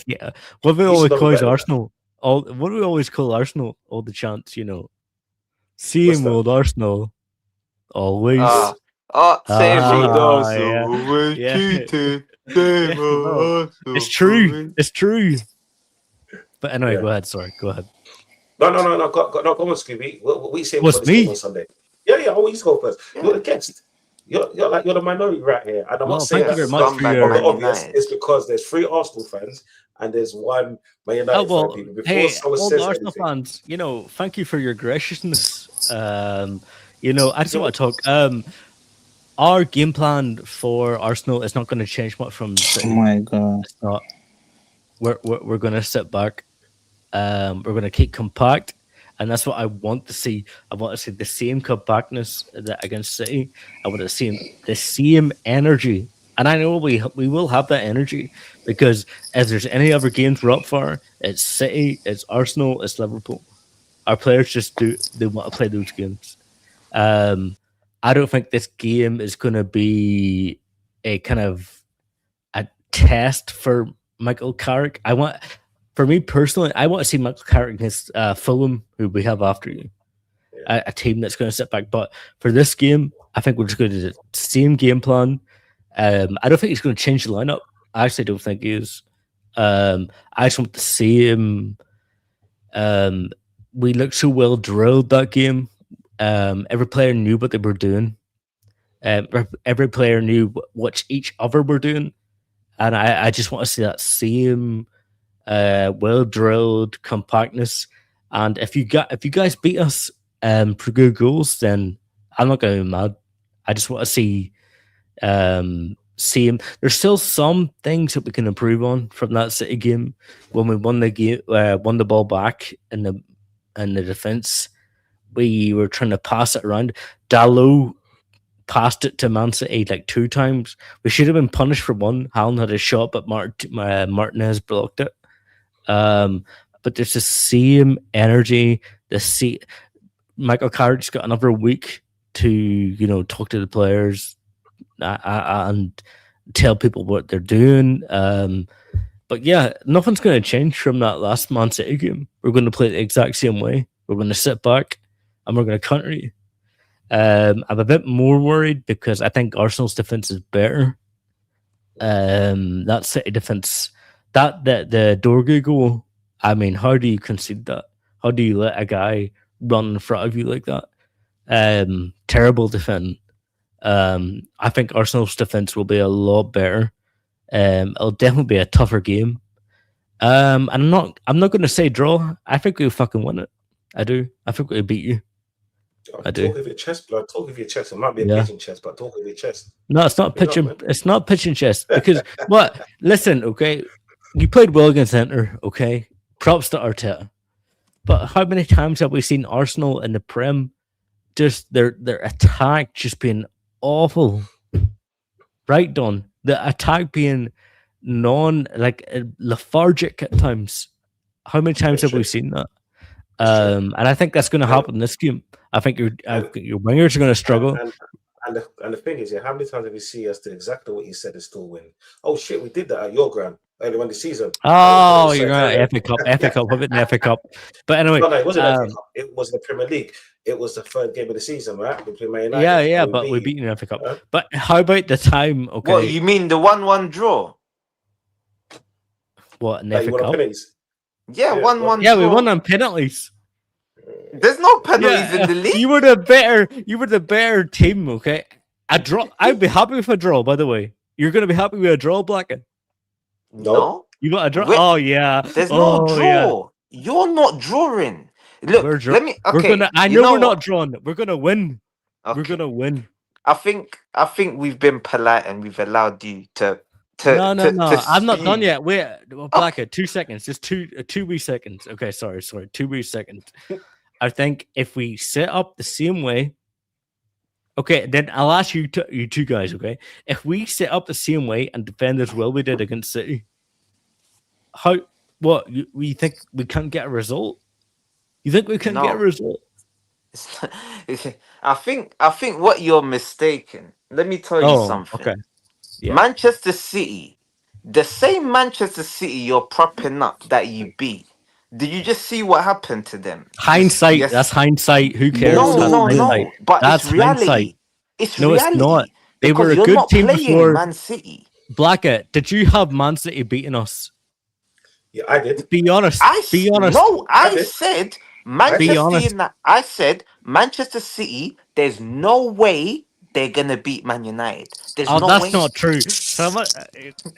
yeah. What do we always call Arsenal? What do we always call Arsenal? All the chants, you know. Same old Arsenal, always. It's true. It's true. But anyway, go ahead. Sorry, go ahead. No. Come on, Scooby. What you saying? What's me? On Sunday? Yeah. I want you to go first. You're the guest. You're the minority right here, and I'm not saying thank you very much for your obvious. It's because there's 3 Arsenal fans and there's 1 Man United fan. People. Before someone says Arsenal fans, you know, thank you for your graciousness. You know, I just want to talk. Our game plan for Arsenal is not going to change much from City. Oh my god! It's not. We're going to sit back. We're going to keep compact. And that's what I want to see. I want to see the same compactness that against City. I want to see the same energy. And I know we will have that energy, because if there's any other games we're up for, it's City, it's Arsenal, it's Liverpool. Our players they want to play those games. I don't think this game is going to be a kind of a test for Michael Carrick. For me personally, I want to see Michael Carrick against Fulham, who we have after you, a team that's going to sit back. But for this game, I think we're just going to do the same game plan. I don't think he's going to change the lineup. I actually don't think he is. I just want to see him. We looked so well drilled that game. Every player knew what they were doing. Every player knew what each other were doing, and I just want to see that same well drilled compactness. And if you guys beat us for good goals, then I'm not going to be mad. I just want to see him. There's still some things that we can improve on from that City game. When we won the game, won the ball back in the defense, we were trying to pass it around. Dalot passed it to Man City like 2 times. We should have been punished for 1. Haaland had a shot, but Martinez blocked it. But there's the same energy. Michael Carrick's got another week to talk to the players and tell people what they're doing. But yeah, nothing's going to change from that last Man City game. We're going to play the exact same way. We're going to sit back and we're going to counter you. I'm a bit more worried because I think Arsenal's defense is better. That City defense, the Dorgu goal. I mean, how do you concede that? How do you let a guy run in front of you like that? Terrible defending. I think Arsenal's defense will be a lot better. It'll definitely be a tougher game. And I'm not going to say draw. I think we'll fucking win it. I do. I think we'll beat you. I do. Talk with your chest, blood. Talk with your chest. It might be a pigeon chest, but talk with your chest. No, it's not pitching. It's not pitching chest because what? Listen, okay, you played well against Inter. Okay, props to Arteta. But how many times have we seen Arsenal in the Prem? Just their attack just being awful. Right, Don? The attack being lethargic at times. How many times have we seen that? And I think that's going to happen this game. I think your wingers are going to struggle. And the thing is, how many times have you seen us do exactly what you said and still win? Oh shit, we did that at your ground earlier on the season. Oh, you're right. FA Cup. What about the FA Cup? But anyway, no, it wasn't FA Cup. It was the Premier League. It was the third game of the season, right? Between Man United. Yeah, but we beat the FA Cup. But how about the time? Okay, what you mean the 1-1 draw? What in the FA Cup? Yeah, 1-1. Yeah, we won on penalties. There's no penalties in the league. You were the better team, okay? A draw. I'd be happy with a draw, by the way. You're gonna be happy with a draw, Blacken? No. You got a draw? Oh yeah. There's no draw. Yeah. You're not drawing. Look, let me okay. We're not drawing. We're gonna win. Okay. We're gonna win. I think we've been polite and we've allowed you to No. I'm not done yet. Wait, Blacker, 2 seconds. Just two wee seconds. Okay, sorry. 2 wee seconds. I think if we set up the same way, okay, then I'll ask you two guys, okay? If we set up the same way and defend as well we did against City, we think we can't get a result? You think we can get a result? I think what you're mistaken. Let me tell you something. Okay. Yeah. Manchester City, the same Manchester City you're propping up that you beat. Did you just see what happened to them? Hindsight. Yes. That's hindsight. Who cares? No. But that's it's reality. Hindsight. It's reality. It's not. They were a good team before. Man City. Blacker, did you have Man City beating us? Yeah, I did. Be honest. Be honest. No, I said Manchester. I said Manchester City. There's no way they're gonna beat Man United. There's no that's way. Not true.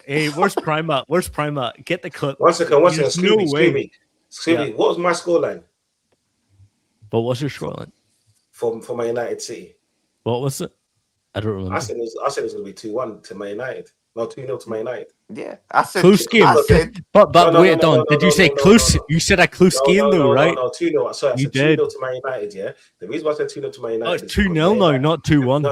Hey, where's Prima? Where's Prima? Get the clip. One second. Scooby, what was my scoreline? What was your scoreline? For Man United City. What was it? I don't remember. I said it was going to be 2-1 to Man United. No, 2-0 to Man United. Yeah, I said close game. But wait, Don. Did you say close? You said a close game though, right? No, 2-0. Sorry, I said 2-0 to Man United. Yeah, the reason why I said 2-0 to Man United. Oh, it's 2-0 now, not 2-1. No.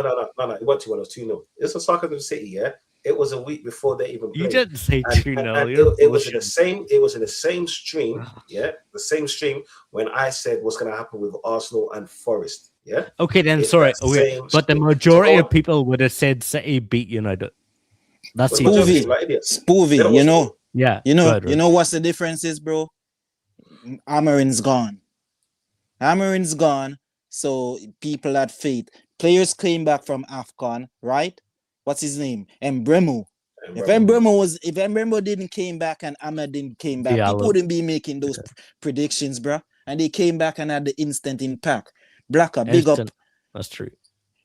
It wasn't 2-1. It was 2-0. It's a sarcasm City. Yeah. It was a week before they even played. You didn't say 2-0. It was in the same. It was in the same stream. Yeah, the same stream when I said what's going to happen with Arsenal and Forest. Yeah. Okay, then sorry. But the majority of people would have said City beat United. That's Spoovy. You know. Yeah. You know what's the difference is, bro? Amarin's gone. So people had faith. Players came back from AFCON, right? What's his name? Mbremo. If Mbremo didn't came back and Ahmed didn't came back, people wouldn't be making those predictions, bro. And they came back and had the instant impact. Blacker, big up. That's true.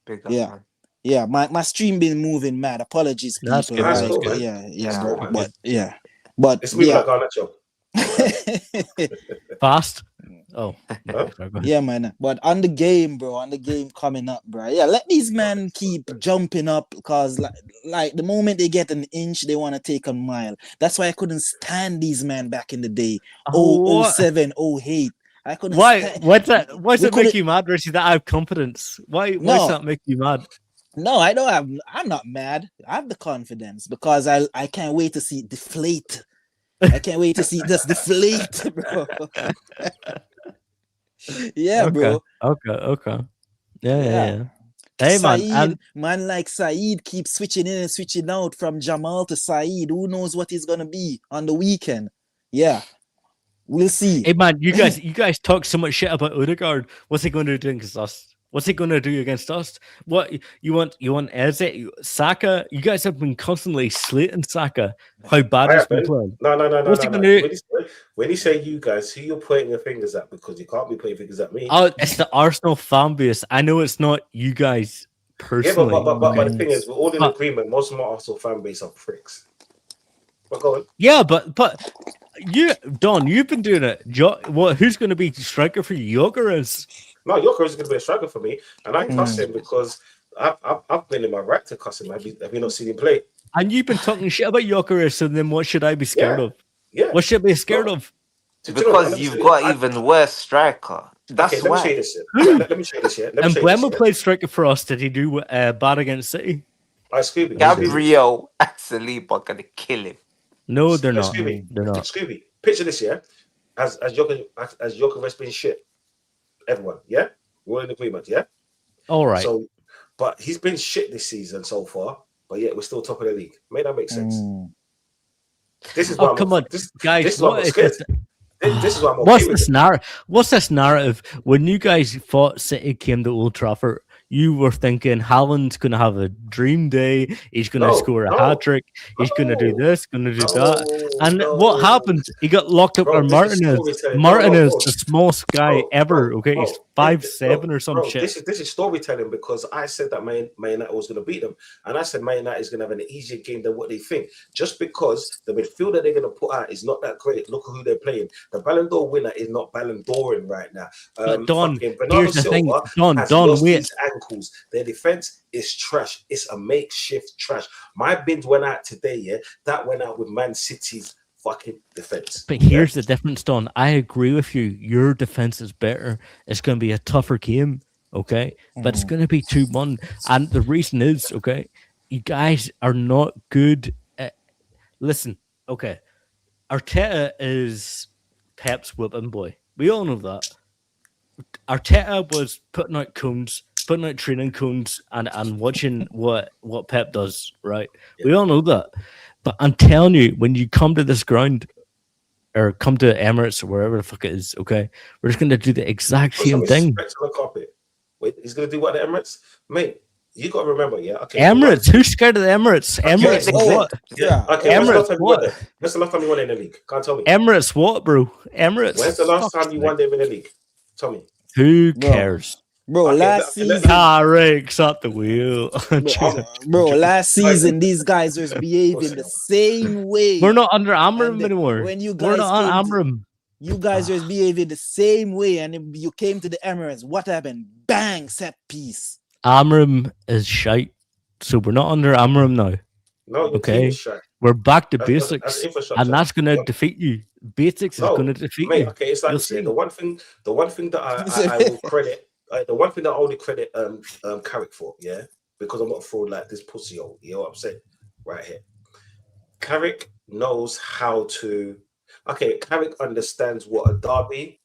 Big up, yeah. Man. Yeah, my stream been moving mad. Apologies, people. That's good. That's cool, But it's me like Garnacho. Fast. Oh, yeah, man. But on the game coming up, bro. Yeah, let these men keep jumping up because, like the moment they get an inch, they want to take a mile. That's why I couldn't stand these men back in the day. 07, 08. I couldn't. Why? What's it make you mad, Richie? That I have confidence. Why does that make you mad? No, I don't have. I'm not mad. I have the confidence because I can't wait to see it deflate. I can't wait to see this deflate, bro. Yeah, okay. Bro. Okay. Yeah. Hey, Saeed, man like Saeed keeps switching in and switching out from Jamal to Saeed. Who knows what he's gonna be on the weekend? Yeah, we'll see. Hey, man, you guys talk so much shit about Odegaard. What's he going to do against us? What's he going to do against us? What you want Eze, Saka? You guys have been constantly slating Saka. How bad he's been playing. No. What's he going to do? When you say you guys, who you're pointing your fingers at? Because you can't be pointing fingers at me. Oh, it's the Arsenal fan base. I know it's not you guys personally. but the Okay. thing is, we're all in But- agreement. Most of my Arsenal fan base are pricks. But go on. Yeah, but you, Don, you've been doing it. Who's going to be striker for you? Gyökeres. No, Yoko is going to be a striker for me, and I cuss Mm. him because I've been in my right to cuss him. Have you not seen him play? And you've been talking shit about Gyökeres, and then what should I be scared Yeah. of? Yeah. What should I be scared No. of? Do you know what? Because you've got even worse striker. That's Okay, let me show you why. this. Let me show you this. Yeah. And Blemmer played striker for us. Did he do bad against City? Scooby. Gabriel and Saliba are gonna kill him. No, they're not. Scooby. They're not. Scooby. Picture this, yeah. Has Gyökeres been shit? Everyone, yeah. We're in agreement, yeah. All right. So, but he's been shit this season so far. But yet we're still top of the league. May that make sense? Mm. This is why come on, guys. This is why I'm scared. This is why I'm What's okay with this it. narrative? What's this narrative? When you guys thought City came to Old Trafford, you were thinking Haaland's going to have a dream day. He's going to score a hat trick. He's going to do this, going to do that. And what happened? He got locked up by Martinez. Martinez, the smallest guy ever. Okay, he's 5'7" or some shit. This is storytelling because I said that Man United was going to beat them, and I said Man United is going to have an easier game than what they think. Just because the midfielder they're going to put out is not that great. Look at who they're playing. The Ballon d'Or winner is not Ballon d'Oring right now. Don, Bernardo here's the thing. Silva has Don, lost wait. his ankles. Their defense is trash. It's a makeshift trash. My bins went out today. Yeah, that went out with Man City's fucking defense. But here's the difference, Don. I agree with you. Your defense is better. It's going to be a tougher game, okay? But it's going to be 2-1. And the reason is, okay, you guys are not good at... Listen, okay, Arteta is Pep's whipping boy. We all know that. Arteta was putting out training cones and watching what Pep does, right? Yeah. We all know that. But I'm telling you, when you come to this ground or come to Emirates or wherever the fuck it is, okay, we're just going to do the exact same thing. Wait, he's going to do what at Emirates? Mate, you got to remember, yeah? Okay. Emirates? Who's scared of the Emirates? Emirates what? Yeah. Okay, Emirates what? When's the last time you won in the league? Can't tell me. Emirates what, bro? Emirates? When's the last time you won them in the league? Tell me. Who cares? Bro, last season. Rick's at the wheel. Bro, last season, these guys were behaving the same way. We're not under Amram anymore. When you guys we're not on Amram. You guys were behaving the same way, and you came to the Emirates. What happened? Bang, set piece. Amram is shite. So we're not under Amram now. No, okay. We're back to basics. And that's going to defeat you. Basics is going to defeat you. Okay, it's like you say, the one thing that I will credit, the one thing that I only credit Carrick for, yeah, because I'm not fraud like this pussy hole. You know what I'm saying? Right here. Carrick knows how to. Okay, Carrick understands what a derby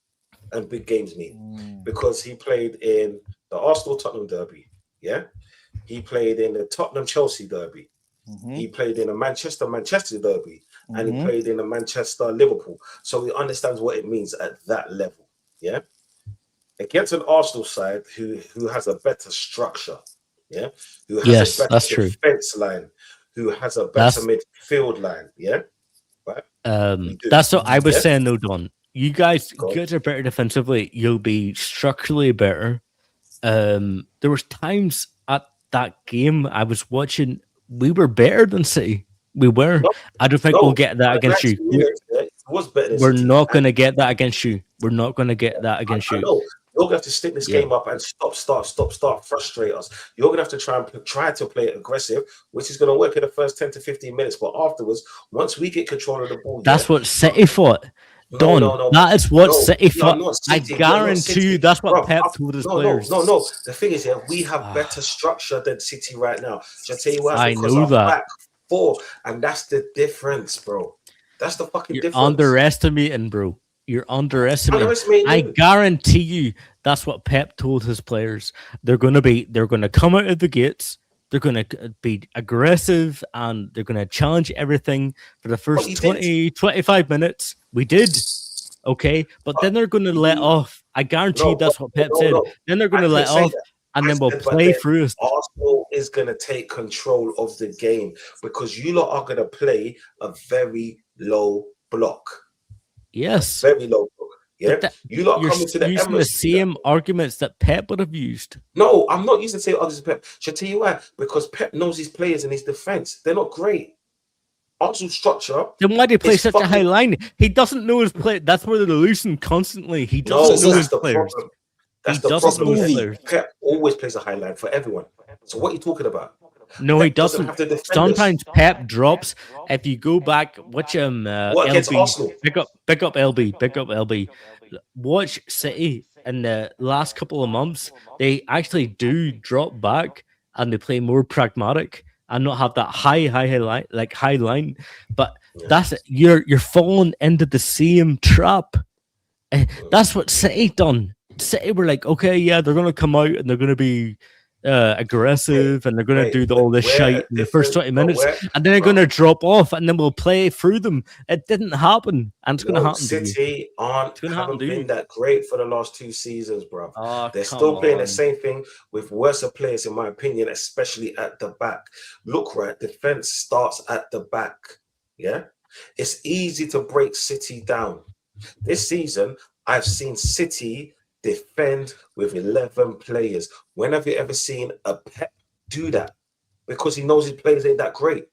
and big games mean because he played in the Arsenal-Tottenham derby. Yeah, he played in the Tottenham-Chelsea derby. He played in a Manchester derby, and he played in a Manchester-Liverpool. So he understands what it means at that level. Yeah, against an Arsenal side who has a better structure. Yeah, who has a better defense line, who has a better midfield line. Yeah. Right. That's what I was saying though, Don. You guys are better defensively. You'll be structurally better. There was times at that game I was watching. We were better than City. We were. I don't think we'll get that against you. We're not going to get that against you. We're not going to get that against you. You're gonna have to stick this game up and stop, frustrate us. You're gonna have to try to play it aggressive, which is gonna work in the first 10 to 15 minutes. But afterwards, once we get control of the ball, that's what City fought. Don, that is what City fought. I guarantee you that's what Pep told his players. No. The thing is, we have better structure than City right now. Should I tell you what? I know that. Back four, and that's the difference, bro. That's the fucking difference. You're underestimating, bro. You're underestimating. I guarantee you that's what Pep told his players. They're going to come out of the gates. They're going to be aggressive and they're going to challenge everything for the first 25 minutes. We did. Okay. But then they're going to let off. I guarantee you that's what Pep said. Then they're going to let off and then we'll play through. Arsenal is going to take control of the game because you lot are going to play a very low block. Yes. Very low block. Yeah, But you lot you're coming to the using the Emirates to do that. same arguments that Pep would have used. No, I'm not using the same arguments as Pep. Shall I tell you why? Because Pep knows his players and his defense. They're not great. Arsenal's structure Then why do he play is such a high fucking. line? He doesn't know his play. That's where they're losing constantly. He No, doesn't know that's his the players. problem. He That's the doesn't know problem. his Spoovy. players. Pep always plays a high line for everyone. So what are you talking about? No, he Pep doesn't doesn't. have to defend us. Sometimes Pep drops. If you go back, watch What against LB, Arsenal? pick up LB, pick up LB. Watch City in the last couple of months. They actually do drop back and they play more pragmatic and not have that high line, like high line. But Yeah. that's it. You're falling into the same trap. That's what City done. City were like, okay, yeah, they're gonna come out and they're gonna be aggressive and they're gonna do all this shit in the first 20 minutes, and then they're gonna drop off and then we'll play through them. It didn't happen, and it's gonna happen to you. City haven't been that great for the last 2 seasons, bro. Oh, They're still playing the same thing with worse players, in my opinion, especially at the back. Look, right, defense starts at the back. Yeah, it's easy to break City down. This season, I've seen City defend with 11 players. When have you ever seen a Pep do that? Because he knows his players ain't that great.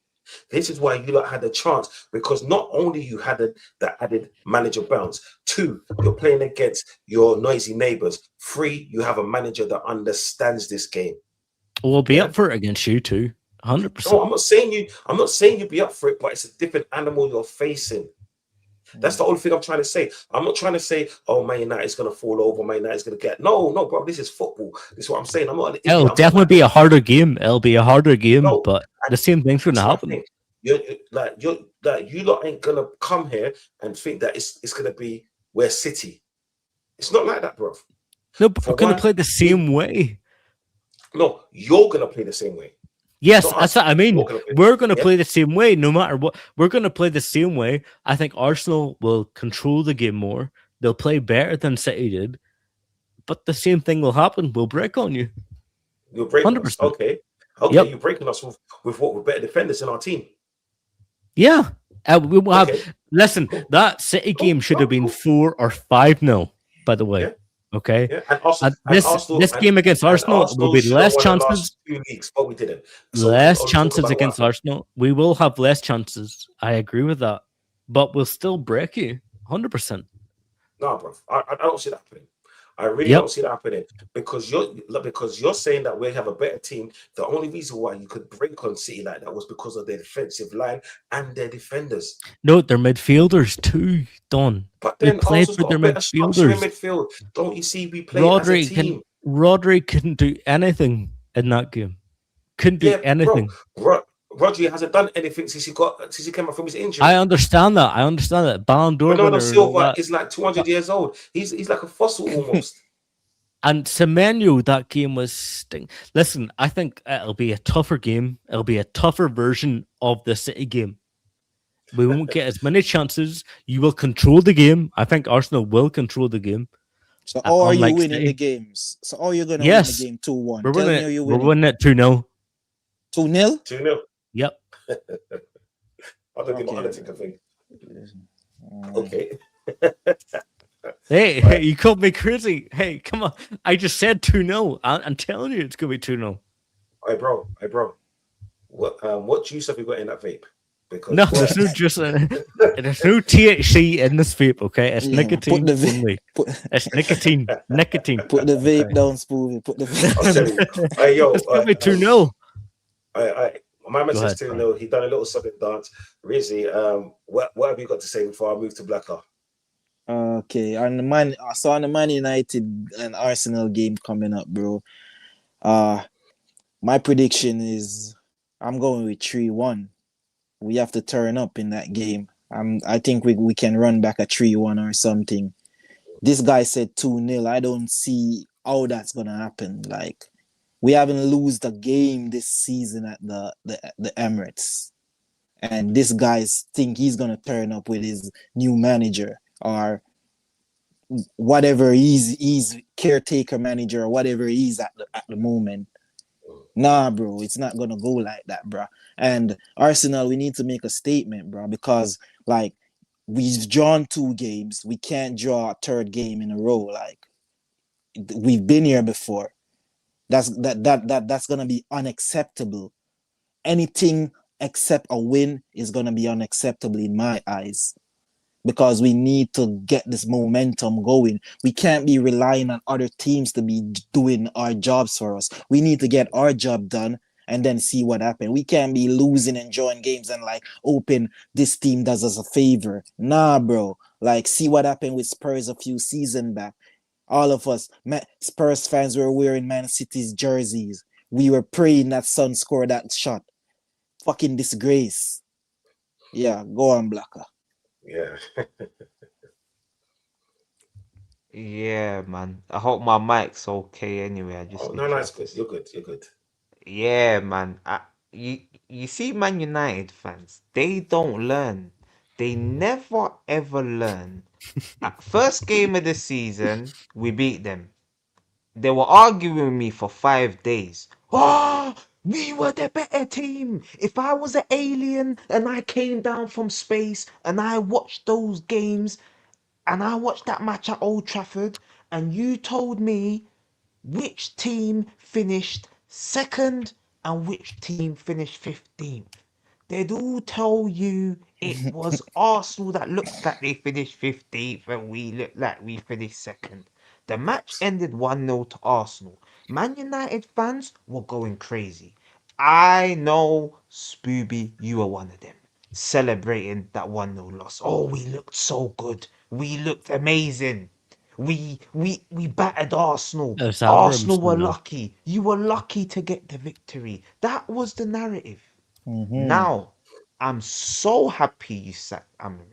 This is why you lot had a chance, because not only you had the added manager bounce, 2, you're playing against your noisy neighbors. 3, you have a manager that understands this game. We'll be up for it against you too, 100%. No, I'm not saying you be up for it, but it's a different animal you're facing. That's the only thing I'm trying to say. I'm not trying to say, oh, Man United's going to fall over, Man United's going to get... No, bro, this is football. This is what I'm saying. I'm not... It'll definitely be a harder game. It'll be a harder game, but the same thing's going to happen. You lot ain't going to come here and think that it's going to be where City. It's not like that, bro. No, but we're going to play the same way. No, you're going to play the same way. Yes, that's what I mean. We're going to play the same way no matter what. We're going to play the same way. I think Arsenal will control the game more. They'll play better than City did. But the same thing will happen. We'll break on you. You'll break 100%. Us. Okay, yep. You're breaking us with what we're better defenders in our team. Yeah. We will have... Listen, that City game should have been 4 or 5-0, by the way. Yeah. Okay. Yeah. This game against Arsenal will be less chances. 2 leagues, but we didn't. So less chances against Arsenal. We will have less chances. I agree with that, but we'll still break you 100%. No, bro. I don't see that happening. I really don't see that happening because you're saying that we have a better team. The only reason why you could break on City like that was because of their defensive line and their defenders. No, they're midfielders too, Don. But then we played with their midfielders. Midfield. Don't you see we played as a team? Rodri couldn't do anything in that game. Couldn't do anything. Rodri hasn't done anything since he came up from his injury. I understand that. Ballon d'Or Bernardo Silva is like 200 years old. He's like a fossil almost. And Semenyo, that game was sting. Listen, I think it'll be a tougher game. It'll be a tougher version of the City game. We won't get as many chances. You will control the game. I think Arsenal will control the game. So how are you winning the games? So how are you going to win the game 2-1? We're winning it 2-0. 2-0? 2-0. Yep. I don't give a political thing. Okay. Hey, you called me crazy. Hey, come on. I just said 2-0. I'm telling you it's going to be 2-0. Hey, bro. What juice have you got in that vape? Because no, there's no juice. There's no THC in this vape, okay? It's nicotine only. It's nicotine. Put the vape down, Spoovy. Put the vape. Hey, yo. It's going to be 2-0. My message to him, he done a little something dance. Rizzy, what have you got to say before I move to Blacker? Okay, on the Man United and Arsenal game coming up, bro. My prediction is I'm going with 3-1. We have to turn up in that game. I think we can run back a 3-1 or something. This guy said 2-0. I don't see how that's gonna happen. Like, we haven't lost a game this season at the Emirates, and this guy's think he's gonna turn up with his new manager or whatever he's caretaker manager or whatever he's at the moment. Nah, bro, it's not gonna go like that, bro. And Arsenal, we need to make a statement, bro, because like We've drawn 2 games. We can't draw a third game in a row. Like we've been here before. That's gonna be unacceptable. Anything except a win is gonna be unacceptable in my eyes because we need to get this momentum going. We can't be relying on other teams to be doing our jobs for us. We need to get our job done and then see what happens. We can't be losing and drawing games and like hoping this team does us a favor. Nah, bro. Like, see what happened with Spurs a few seasons back. All of us, Spurs fans, were wearing Man City's jerseys. We were praying that Son scored that shot. Fucking disgrace. Yeah, go on, Blacker. Yeah. Yeah, man. I hope my mic's okay anyway. I Oh just no, need no, to. it's good. You're good. You're good. Yeah, man. You see, Man United fans, they don't learn. They never ever learn. At first game of the season, we beat them. They were arguing with me for 5 days. Oh, we were the better team. If I was an alien and I came down from space and I watched those games and I watched that match at Old Trafford and you told me which team finished second and which team finished 15th. They'd all tell you it was Arsenal that looked like they finished 15th and we looked like we finished second. The match ended 1-0 to Arsenal. Man United fans were going crazy. I know, Spooby, you were one of them. Celebrating that 1-0 loss. Oh, we looked so good. We looked amazing. We battered Arsenal. It's Arsenal Abrahamson, were though. lucky. You were lucky to get the victory. That was the narrative. Mm-hmm. Now, I'm so happy you sacked Amarim.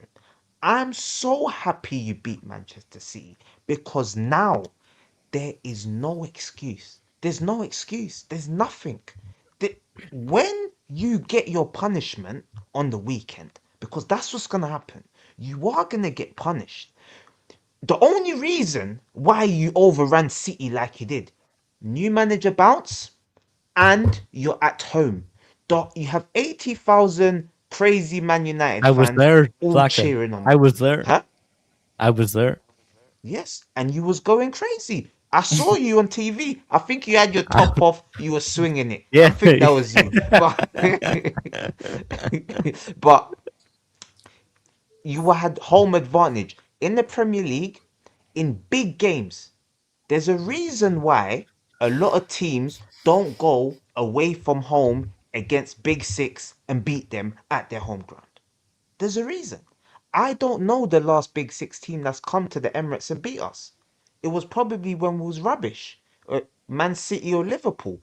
I'm so happy you beat Manchester City because now there is no excuse. There's no excuse. There's nothing. When you get your punishment on the weekend, because that's what's going to happen, you are going to get punished. The only reason why you overran City like you did, new manager bounce, and you're at home. You have 80,000 crazy Man United I was fans there, all Flacco. cheering on. I was there. Huh? I was there. Yes, and you was going crazy. I saw you on TV. I think you had your top off. You were swinging it. I Yeah. think that was you. But but you had home advantage in the Premier League in big games. There's a reason why a lot of teams don't go away from home against Big Six and beat them at their home ground. There's a reason. I don't know the last Big Six team that's come to the Emirates and beat us. It was probably when we was rubbish. Man City or Liverpool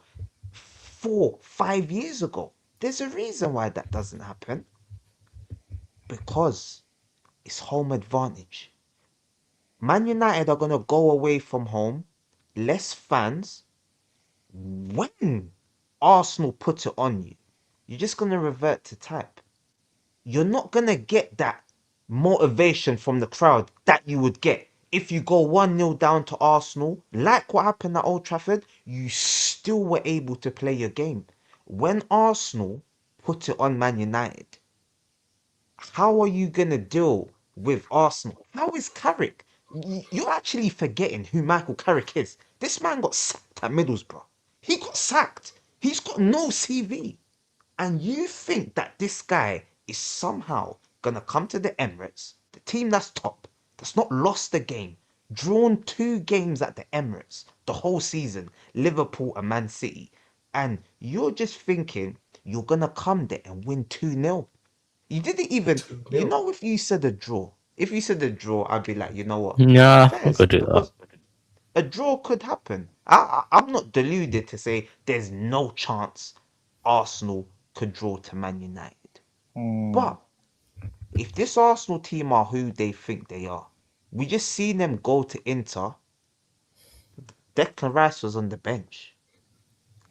4, 5 years ago. There's a reason why that doesn't happen. Because it's home advantage. Man United are going to go away from home, less fans. When Arsenal put it on you, you're just going to revert to type. You're not going to get that motivation from the crowd that you would get if you go 1-0 down to Arsenal, like what happened at Old Trafford. You still were able to play your game. When Arsenal put it on Man United, how are you going to deal with Arsenal? How is Carrick? You're actually forgetting who Michael Carrick is. This man got sacked at Middlesbrough. He got sacked. He's got no CV. And you think that this guy is somehow going to come to the Emirates, the team that's top, that's not lost a game, drawn 2 games at the Emirates the whole season, Liverpool and Man City, and you're just thinking you're going to come there and win 2-0. You didn't even, 2-0. if you said a draw, if you said a draw, I'd be like, you know what? Nah, we Fairs, could do that. because a draw could happen. I'm not deluded to say there's no chance Arsenal could draw to Man United. Mm. But if this Arsenal team are who they think they are, we just seen them go to Inter. Declan Rice was on the bench.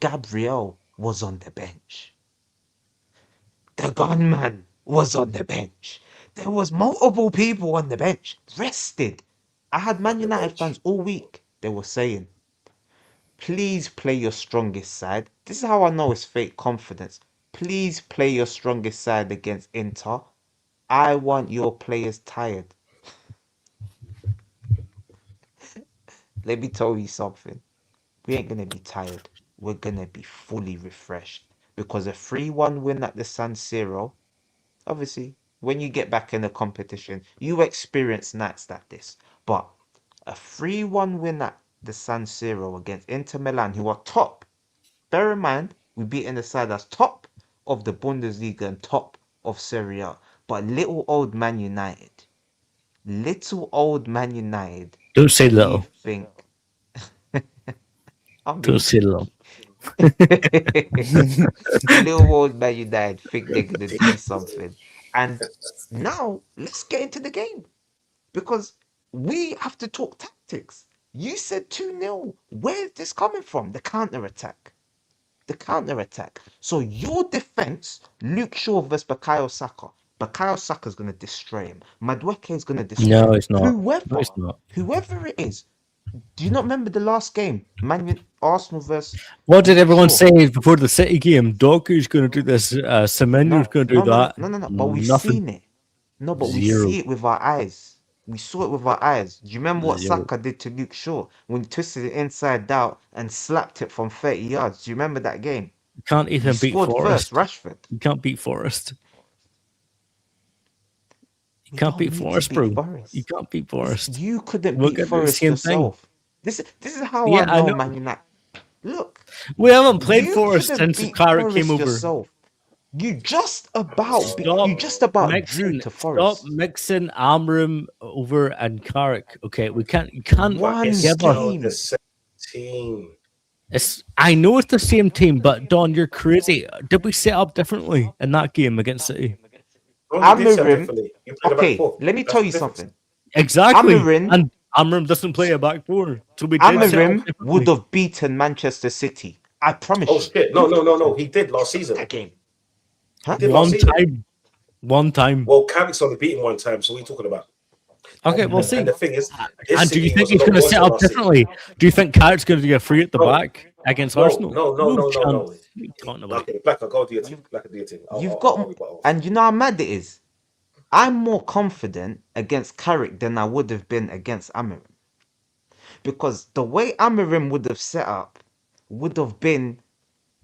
Gabriel was on the bench. The gunman was on the bench. There was multiple people on the bench, rested. I had Man On the United fans bench. all week. They were saying, please play your strongest side. This is how I know it's fake confidence. Please play your strongest side against Inter. I want your players tired. Let me tell you something. We ain't gonna be tired. We're gonna be fully refreshed because a 3-1 win at the San Siro. Obviously, when you get back in the competition, you experience nights like this. But a 3-1 win at the San Siro against Inter Milan, who are top. Bear in mind, we beaten the side that's top of the Bundesliga and top of Serie A. But little old Man United, Don't say we little. think. I Don't mean, say little. little old Man United think they're gonna do something. And now let's get into the game because we have to talk tactics. You said 2-0. Where's this coming from? The counter attack. The counter attack. So your defense, Luke Shaw versus Bakayo Saka. Bakayo Saka's gonna destroy him. Madueke is gonna destroy No, him. it's not. No, Whoever, it's not. whoever it is. Do you not remember the last game? Arsenal versus What did Luke everyone Shaw. say before the City game? Doku's going to do this. Semenyo's No, going to do no, no, no, that. no, no, no. But we've Nothing. seen it. No, but we Zero. see it with our eyes. We saw it with our eyes. Do you remember what Zero. Saka did to Luke Shaw when he twisted it inside out and slapped it from 30 yards? Do you remember that game? You can't You even beat scored first, Forest. Rashford. You can't beat Forest. You We can't don't beat need to Forest, beat bro. You Forest. can't beat Forest. You couldn't We're beat going to do the Forest same thing. yourself. This is how I Yeah, I know, know. Man United. Look, We haven't played you Forest couldn't since beat Carrick came Forest over. yourself. You just Stop drew mixing. to Stop Forest. mixing Amram over and Carrick. Okay, we can't. You can't But One it's give us. still the team. same team. I know it's the same team, but Don, you're crazy. Did we set up differently in that game against City? Oh, you did set up Amarim. differently. You played a back Okay, four. let me That's tell the you difference. something. Exactly. Amarim, And Amram doesn't play a back four, so we did set up Amarim would differently. have beaten Manchester City. I promise Oh you. shit! No, no, no, no. He did last season. That game. He Huh? did last One season. time. One time. Well, Carrick's only beaten one time, so what are you talking about? Okay, we'll And see. the thing is, this And do you City think was a he's lot going to worse set than up last season. differently? Do you think Carrick's going to get free at the No, back against no, Arsenal? no, no, no, no, chance. no. What are you talking about? Okay, Black, I'll go do your thing. You've Black, I'll do your thing. you've I'll got rebut off. and you know how mad it is? I'm more confident against Carrick than I would have been against Amarim. Because the way Amarim would have set up would have been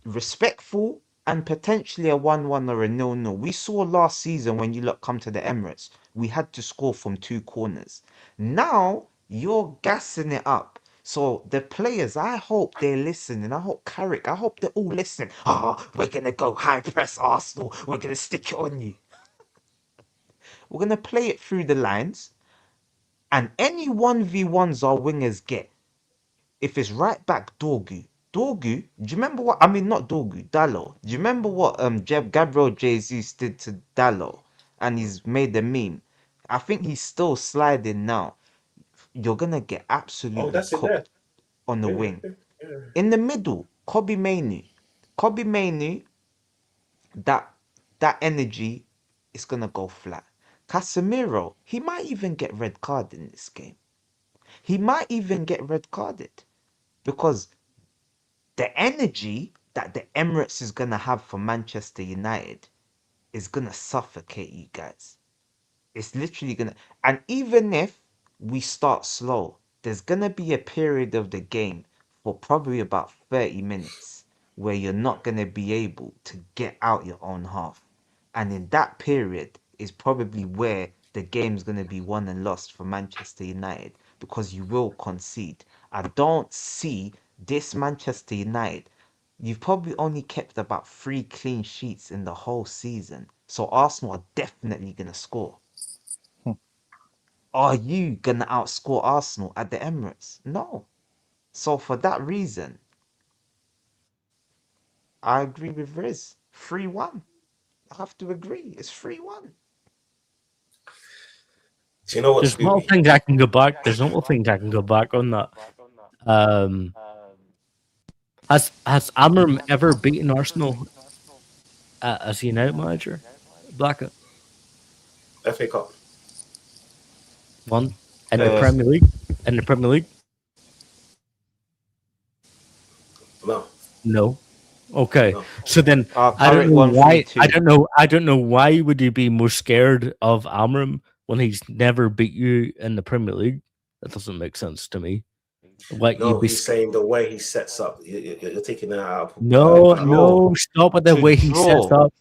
respectful and potentially a 1-1 or a 0-0. We saw last season when you lot come to the Emirates, we had to score from 2 corners. Now you're gassing it up. So the players, I hope they're listening. I hope Carrick, I hope they're all listening. Oh, we're gonna go high press Arsenal. We're gonna stick it on you. We're gonna play it through the lines, and any 1v1s our wingers get, if it's right back Dorgu, do you remember what I mean? Not Dorgu, Dallo. Do you remember what Gabriel Jesus did to Dallo? And he's made a meme. I think he's still sliding now. You're gonna get Oh, absolutely that's in there. cooked on the Yeah, wing. yeah, yeah. In the middle, Kobe Mainu, that that energy is gonna go flat. Casemiro, he might even get red card in this game. He might even get red carded because the energy that the Emirates is gonna have for Manchester United is gonna suffocate you guys. It's literally gonna, and even if we start slow, there's gonna be a period of the game for probably about 30 minutes where you're not gonna be able to get out your own half. And in that period is probably where the game's gonna be won and lost for Manchester United because you will concede. I don't see this Manchester United. You've probably only kept about 3 clean sheets in the whole season. So Arsenal are definitely gonna score. Are you gonna outscore Arsenal at the Emirates? No. So for that reason, I agree with Riz. 3-1. I have to agree. It's 3-1. Do you know what, There's little Scooby? things I can go back. There's little things I can go back on that. Um, has Amram ever beaten Arsenal as a United manager? Blackett FA Cup. one in the Uh, Premier League. In the Premier League, no. no. Okay, No. so then I don't Current know why. 132. I don't know why would you be more scared of Amram when he's never beat you in the Premier League? That doesn't make sense to me. What you No, be? he's saying the way he sets up. You're taking that out. No, Out of, no, stop with the To way he sets draw. up.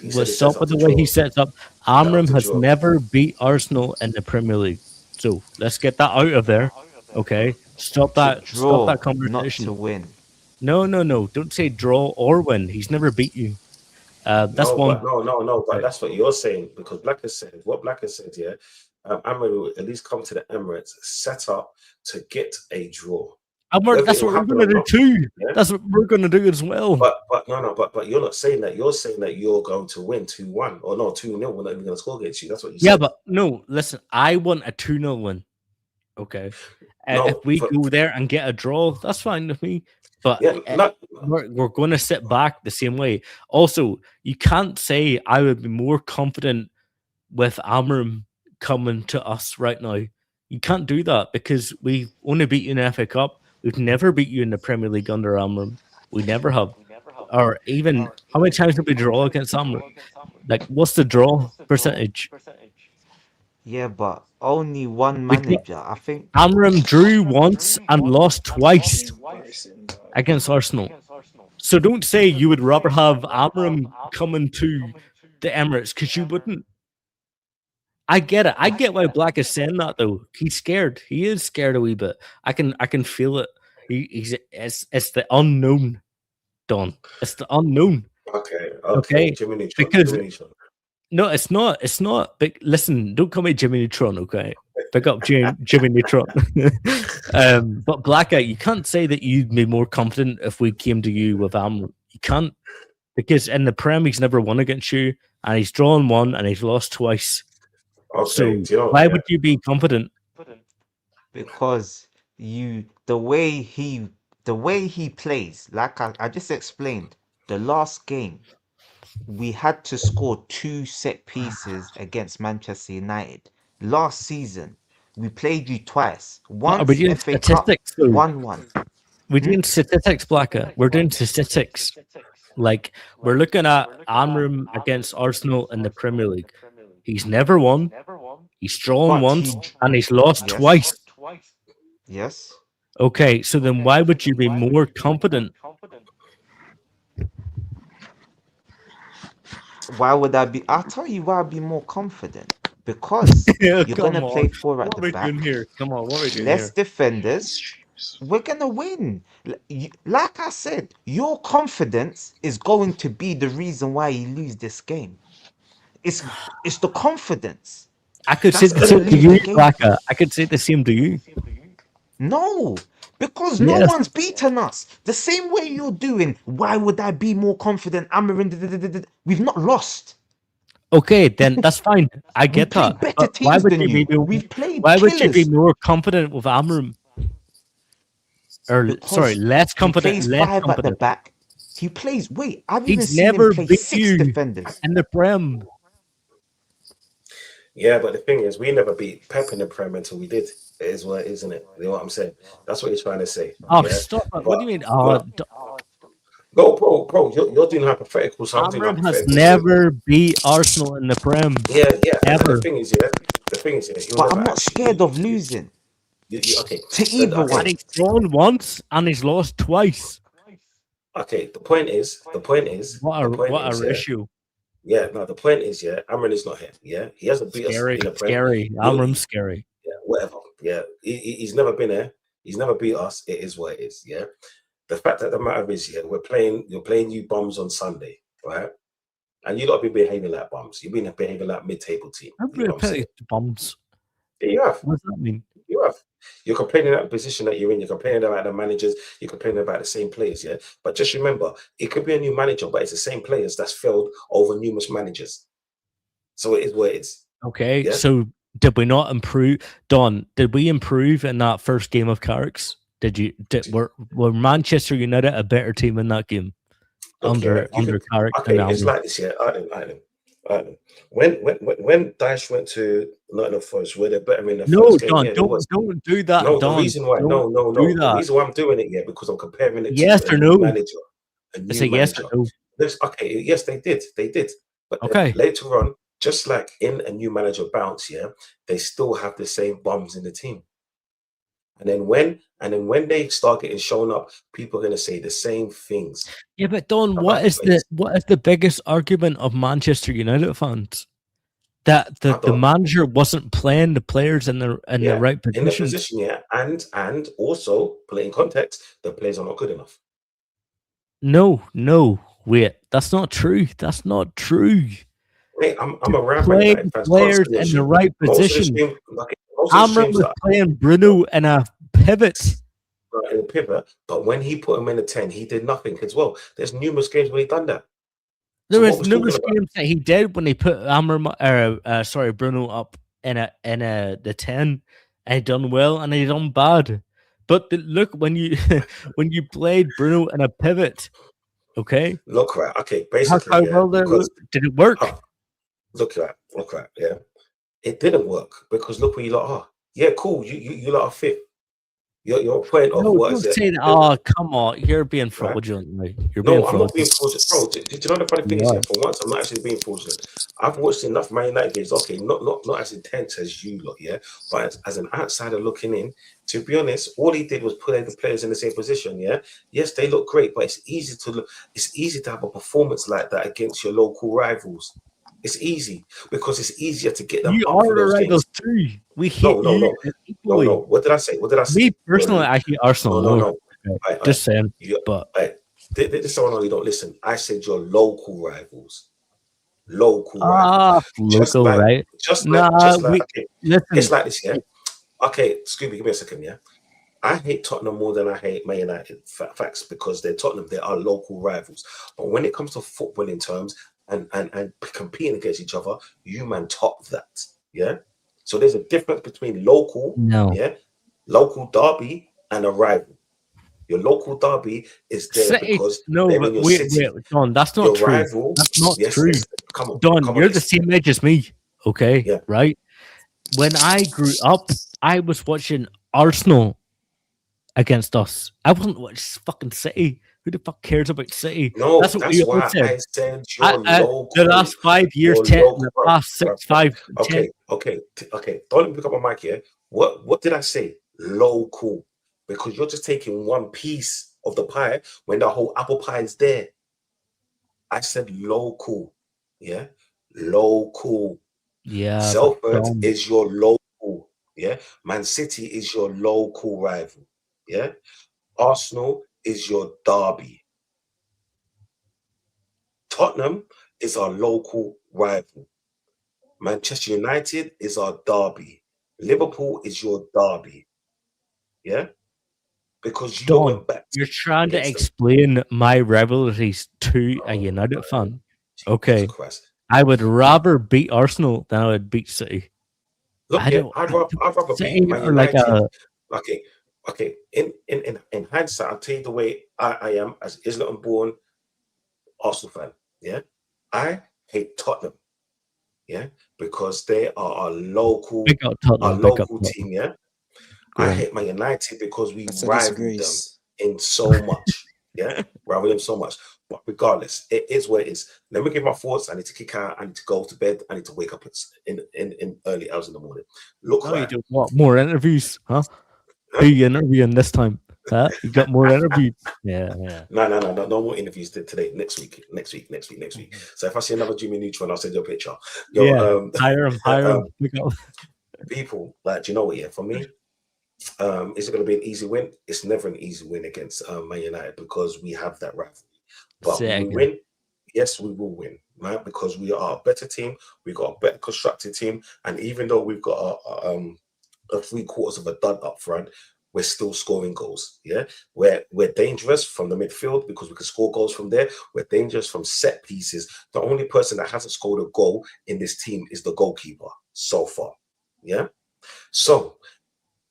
he Well, said he sets stop up with to the way he draw. sets up. Set up Amram to has draw. never beat Arsenal in the Premier League. So let's get that out of there. Okay, stop To that. Stop draw, that not to conversation. win. No, no, no. Don't say draw or win. He's never beat you. That's No, but one. no. But Right. that's what you're saying because Blacker said what Blacker said. Yeah, Amram will at least come to the Emirates set up to get a draw. Whether That's it will what we're happen going or to do not, too. yeah. That's what we're going to do as well. But you're not saying that. You're saying that you're going to win 2-1 or no 2-0. We're not even going to score against you. That's what you Yeah, said. but no, listen, I want a 2-0 win. Okay. No, If we go there and get a draw, that's fine with me. But yeah, we're going to sit back the same way. Also, you can't say I would be more confident with Amram coming to us right now. You can't do that because we've only beat you in the FA Cup. We've never beat you in the Premier League under Amram. We never have. Or even how many times did we draw against Amram? Like, what's the draw percentage? Yeah, but only one We dro- manager. I think Amram drew once and lost twice against Arsenal. So don't say you would rather have Amram coming to the Emirates because you wouldn't. I get it. I get why Black is saying that though. He's scared. He is scared a wee bit. I can feel it. He's it's the unknown, Don. It's the unknown. okay. Jimmy Neutron. Because Jimmy Neutron. no, it's not. It's not. But listen, don't call me Jimmy Neutron, okay? Pick up Jimmy Neutron. But Blackout, you can't say that you'd be more confident if we came to you with Amram. You can't, because in the Prem he's never won against you, and he's drawn one and he's lost twice. Okay, So why would you be confident? because the way he plays, like I just explained, the last game we had to score 2 set pieces against Manchester United. Last season, we played you twice. Are we Once doing FA Cup, statistics? Though? 1-1. We're doing statistics, Blacker. We're doing statistics. Like we're looking at Amram against Arsenal in the Premier League. He's never won. He's drawn But once and he's lost twice. Yes. Okay, so then why would you be more confident? Why would I be? I'll tell you why I'd be more confident. Because you're gonna play four at the back. Here? Come on, what are we doing Less defenders. We're gonna win. Like I said, your confidence is going to be the reason why you lose this game. It's the confidence. I could say That's the gonna same to lose the you, game. Blacker. I could say the same to you. No, because no Yes. one's beaten us. The same way you're doing. Why would I be more confident? We've not lost. Okay, then that's fine. I get played that. better But why teams would than you you. be? We've played Why would you be killers. more confident with Amram? Or Because sorry, less confident. He plays Less 5 at the confident. back. He plays. Wait, I've even He's seen him never play beat 6 you defenders. in the Prem. Yeah, but the thing is, we never beat Pep in the Prem until we did. It is what it is, isn't it? You know what I'm saying? That's what you're trying to say. Oh, yeah? stop it. But- What do you mean? Go, bro. You're doing hypotheticals. So I'm doing Amram has hypotheticals. never beat Arsenal in the Prem. Yeah. Ever. The thing is, he'll But never I'm not actually scared beat of you. losing Okay. to either And one. he's drawn once and he's lost twice. Okay. The point is. What a ratio. Yeah. No. The point is, Amran is not here. Yeah. He hasn't beat us Scary, in the Prem. scary. Amram's scary. Yeah. Whatever. Yeah. He's never been there. He's never beat us. It is what it is. Yeah. The fact that the matter is, you're playing you bums on Sunday, right? And you lot have been behaving like bums. You've been behaving like mid-table team. I'm You know really what I'm saying? petty bums. Yeah, you have. What does that mean? You have. You're complaining about the position that you're in. You're complaining about the managers. You're complaining about the same players, yeah? But just remember, it could be a new manager, but it's the same players that's failed over numerous managers. So it is what it is. Okay, Yeah. so did we not improve? Don, did we improve in that first game of Carrick's? Were Manchester United a better team in that game? Look, under Carrick Okay, and it's Albion? like this, yeah. Ireland. When Daesh went to Nottingham Forest, were they better in the No, first game? Don, Yeah, they was. don't do that, No, Don. the reason why, Don't no. do The that. reason why I'm doing it, yeah, because I'm comparing it Yes to or a no? new manager. a It's new a yes manager. or no. Okay, yes, they did. But then Okay. later on, just like in a new manager bounce, yeah, they still have the same bums in the team. And then when they start getting shown up, people are gonna say the same things Yeah, but Don, about the players. what is the biggest argument of Manchester United fans? That I the don't, manager wasn't playing the players in the yeah, right in the positions. position, yeah, and also put it in context, the players are not good enough. No, wait, that's not true. That's not true. Hey, I'm around Man Playing United fans players constantly on in the stream. right Most of the position. stream, like, most of the Amram streams was that playing Bruno in a pivot. in the pivot, but when he put him in a 10, he did nothing as well. There's numerous games where he done that. There So what was we're talking numerous about? games that he did when he put Bruno up in the 10, and he done well and he done bad. But look, when you when you played Bruno in a pivot, okay, Look right, okay, how basically, yeah, well because did it work? uh, look right, yeah. It didn't work because look where you lot are. Yeah, cool. You lot are fifth. Your point of No, what don't is it? say that. Oh, come on, you're being Right? fraudulent. Right? You're being No, I'm not being fraudulent. fraudulent. Bro, do you know the funny thing You is, are. yeah, for once, I'm not actually being fraudulent. I've watched enough Man United games, okay, not as intense as you lot, yeah, but as an outsider looking in, to be honest, all he did was put the players in the same position, yeah. Yes, they look great, but it's easy to have a performance like that against your local rivals. It's easy because it's easier to get them You up are for the those rivals games. too. We No, hate no, you no, no. equally. What did I say? What did I say? Me personally, I hate Arsenal No, no, more. no. Okay, I, I, just saying, you, but I, this is someone you don't listen. I said your local rivals. Just local, like, right? just like, Nah, just like. we Okay, it's listen. like this, yeah. Okay, Scooby, give me a second, yeah. I hate Tottenham more than I hate Man United. Facts, because they're Tottenham. They are local rivals. But when it comes to football in terms and competing against each other, you man top that, yeah. So there's a difference between local, No, yeah, local derby and a rival. Your local derby is there City. because No, they're in but your wait, city. Don. That's not Your true. rival, That's not yes, true. yes. Come on, Don, come on, you're the listen. same age as me. Okay, Yeah, right? When I grew up, I was watching Arsenal against us. I wasn't watching fucking City. Who the fuck cares about City? no, That's what we that's all why said. I said your The local, last 5 years, your 10, local. the past six, five, 10. Okay. Don't let me pick up my mic here. What did I say? Local, because you're just taking one piece of the pie when the whole apple pie is there. I said local, yeah, local. Yeah, but Salford Don, is your local, yeah. Man City is your local rival, yeah. Arsenal is your derby. Tottenham is our local rival. Manchester United is our derby. Liverpool is your derby, yeah, because you Don, went back you're trying to against them. explain my rivalries to a Oh United man, fan. Jesus Okay, Christ! I would rather beat Arsenal than I would beat City. Look I here, don't. I'd rather beat City Man are like United. a Okay, okay. In hindsight, I'll tell you the way I am as Islam born Arsenal fan. Yeah, I hate Tottenham. Yeah, because they are big up Tottenham. Big up team. Tottenham. Yeah, Go I on. hate Man United because we That's a rival them disgrace. in so much. Yeah, rival them so much. But regardless, it is what it is. Let me give my thoughts. I need to kick out. I need to go to bed. I need to wake up in early hours in the morning. Look Now you right. do what? More interviews, huh? Who Huh? you interviewing this time? Huh? You got more interviews? Yeah, yeah. No more interviews today. Next week. So if I see another Jimmy Neutron, I'll send you a picture. Yo, Yeah. Hire him. Hire him. um, Pick up. people, like, do you know what? Yeah, for me, is it going to be an easy win? It's never an easy win against Man United because we have that rivalry. But Say will it we again. win? Yes, we will win, right? Because we are a better team. We got a better constructed team, and even though we've got a 3/4 of a dud up front, we're still scoring goals. Yeah, we're dangerous from the midfield because we can score goals from there. We're dangerous from set pieces. The only person that hasn't scored a goal in this team is the goalkeeper so far. Yeah. So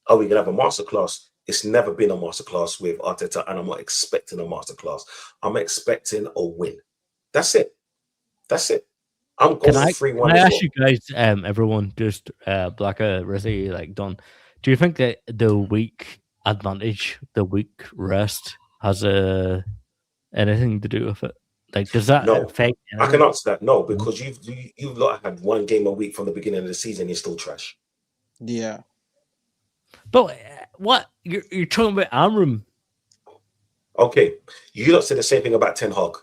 are we gonna have a masterclass? It's never been a masterclass with Arteta, and I'm not expecting a masterclass. I'm expecting a win. That's it. That's it. I'm Can going I for can 3-1 I as ask well. you guys, everyone, just Blacka, Rizzy, like Don, do you think that the week advantage, the week rest, has a anything to do with it? Like, does that No, affect I can anything? answer that. No, because you've lot had one game a week from the beginning of the season. You're still trash. Yeah. But what you're talking about Amram? Okay, you lot said the same thing about Ten Hag.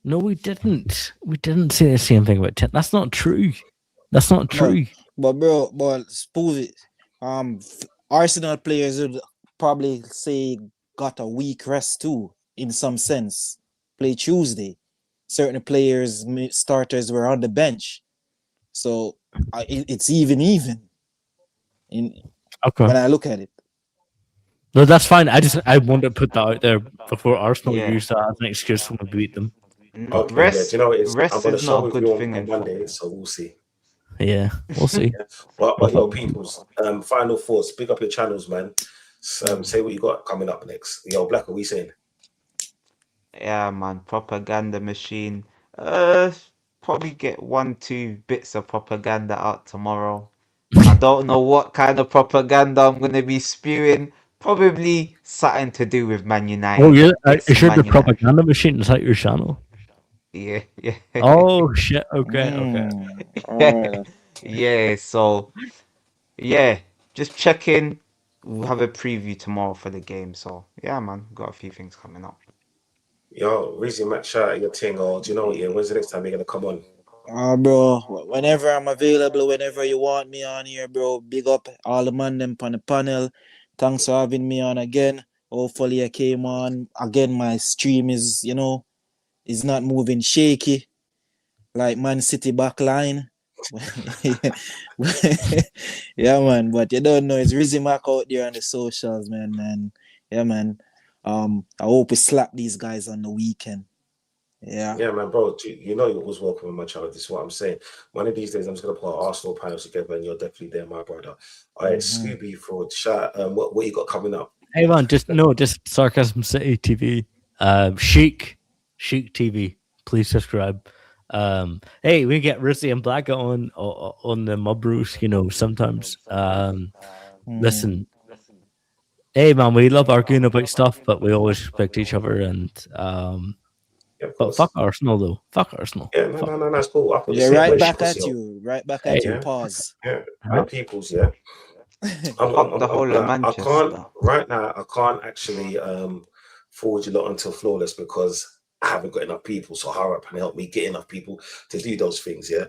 No, we didn't. We didn't say the same thing about 10. That's not true. That's not true. But bro, but prove it. Arsenal players would probably say got a week rest too, in some sense. Play Tuesday. Certain players, starters were on the bench, so it's even. In Okay. when I look at it. No, that's fine. I want to put that out there before Arsenal Yeah. use that as an excuse when we beat them. Okay, yeah. Do Rest, you know what it is? I'm rest gonna is show not a with good you thing on in Monday, football. so we'll see. Yeah, we'll see. But yo, peoples, final thoughts. Pick up your channels, man. Say what you got coming up next. Yo, Black, what we saying? Yeah, man, propaganda machine. Probably get 1-2 bits of propaganda out tomorrow. I don't know what kind of propaganda I'm gonna be spewing. Probably something to do with Man United. Oh, yeah. Get Is some your the Man United. propaganda machine? Is that your channel? Yeah, yeah. Oh shit. Okay. Alright. Yeah, so yeah, just check in. We'll have a preview tomorrow for the game. So yeah, man, got a few things coming up. Yo, Rizzy Mac, shout out your thing. Or do you know what? Yeah, when's the next time you're gonna come on? Bro, whenever I'm available, whenever you want me on here, bro, big up all the man them on the panel. Thanks for having me on again. Hopefully I came on. Again, my stream is, is not moving shaky like Man City back line. Yeah, man. But you don't know, it's Rizzy Mac out there on the socials, man. And yeah, man. I hope we slap these guys on the weekend. Yeah. Yeah, man, bro. You know you're always welcome on my channel. This is what I'm saying. One of these days, I'm just gonna put our Arsenal panels together, and you're definitely there, my brother. All right, Scooby Fraud, shout. What you got coming up? Hey man, just Sarcasm City TV. Chic TV. Please subscribe. Hey, we get Rizzy and Black on the Mubroos, sometimes. Listen. Hey man, we love arguing about stuff, but we always respect each other and Yeah, of but course. fuck Arsenal though. Fuck Arsenal. Yeah, no, that's cool. I thought Yeah, the same right way, back pussy, at yo. you. Right back at you. Yeah. Pause. Yeah, Huh? my peoples. Yeah, Fuck the whole of I can't Manchester. right now. I can't actually forward you lot until flawless because I haven't got enough people. So hurry up and help me get enough people to do those things. Yeah,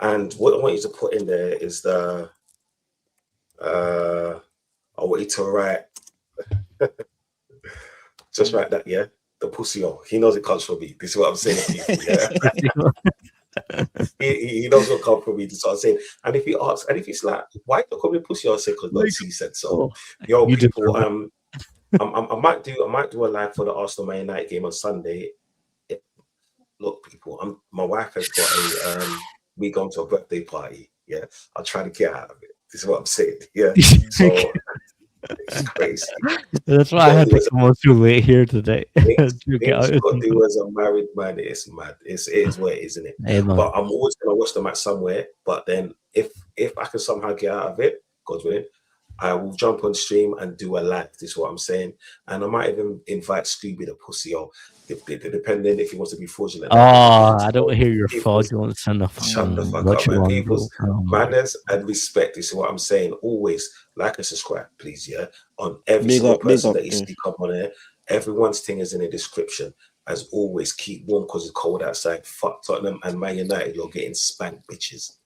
and what I want you to put in there is the I want you to write just write that. Yeah, the pussy. He knows it comes from me. This is what I'm saying to people. Yeah. he knows what comes from me. This is what I'm saying. And if he asks, and if he's like, why don't call me pussy? I'll say because God he said so. Yo, You people, deserve I might do a live for the Arsenal Man United game on Sunday. Look, people, my wife has got we going to a birthday party. Yeah, I'll try to get out of it. This is what I'm saying. Yeah, so it's crazy. That's why I had to come on too late here today. Things To get you out. got to do as a married man, it's mad. It is what it is, isn't it? Hey, man. But I'm always gonna watch the match somewhere. But then if I can somehow get out of it, God willing, I will jump on stream and do a live. This is what I'm saying. And I might even invite Scooby the pussy or depending if he wants to be fraudulent. I don't hear your fraudulence enough. Shut the fuck What up, you man. want, People's bro? Oh, my manners and respect. This is what I'm saying. Always like and subscribe, please. Yeah, on every Big single up, big person up, that you yeah. see come on here. Everyone's thing is in the description. As always, keep warm because it's cold outside. Fuck Tottenham and Man United. You're getting spanked, bitches.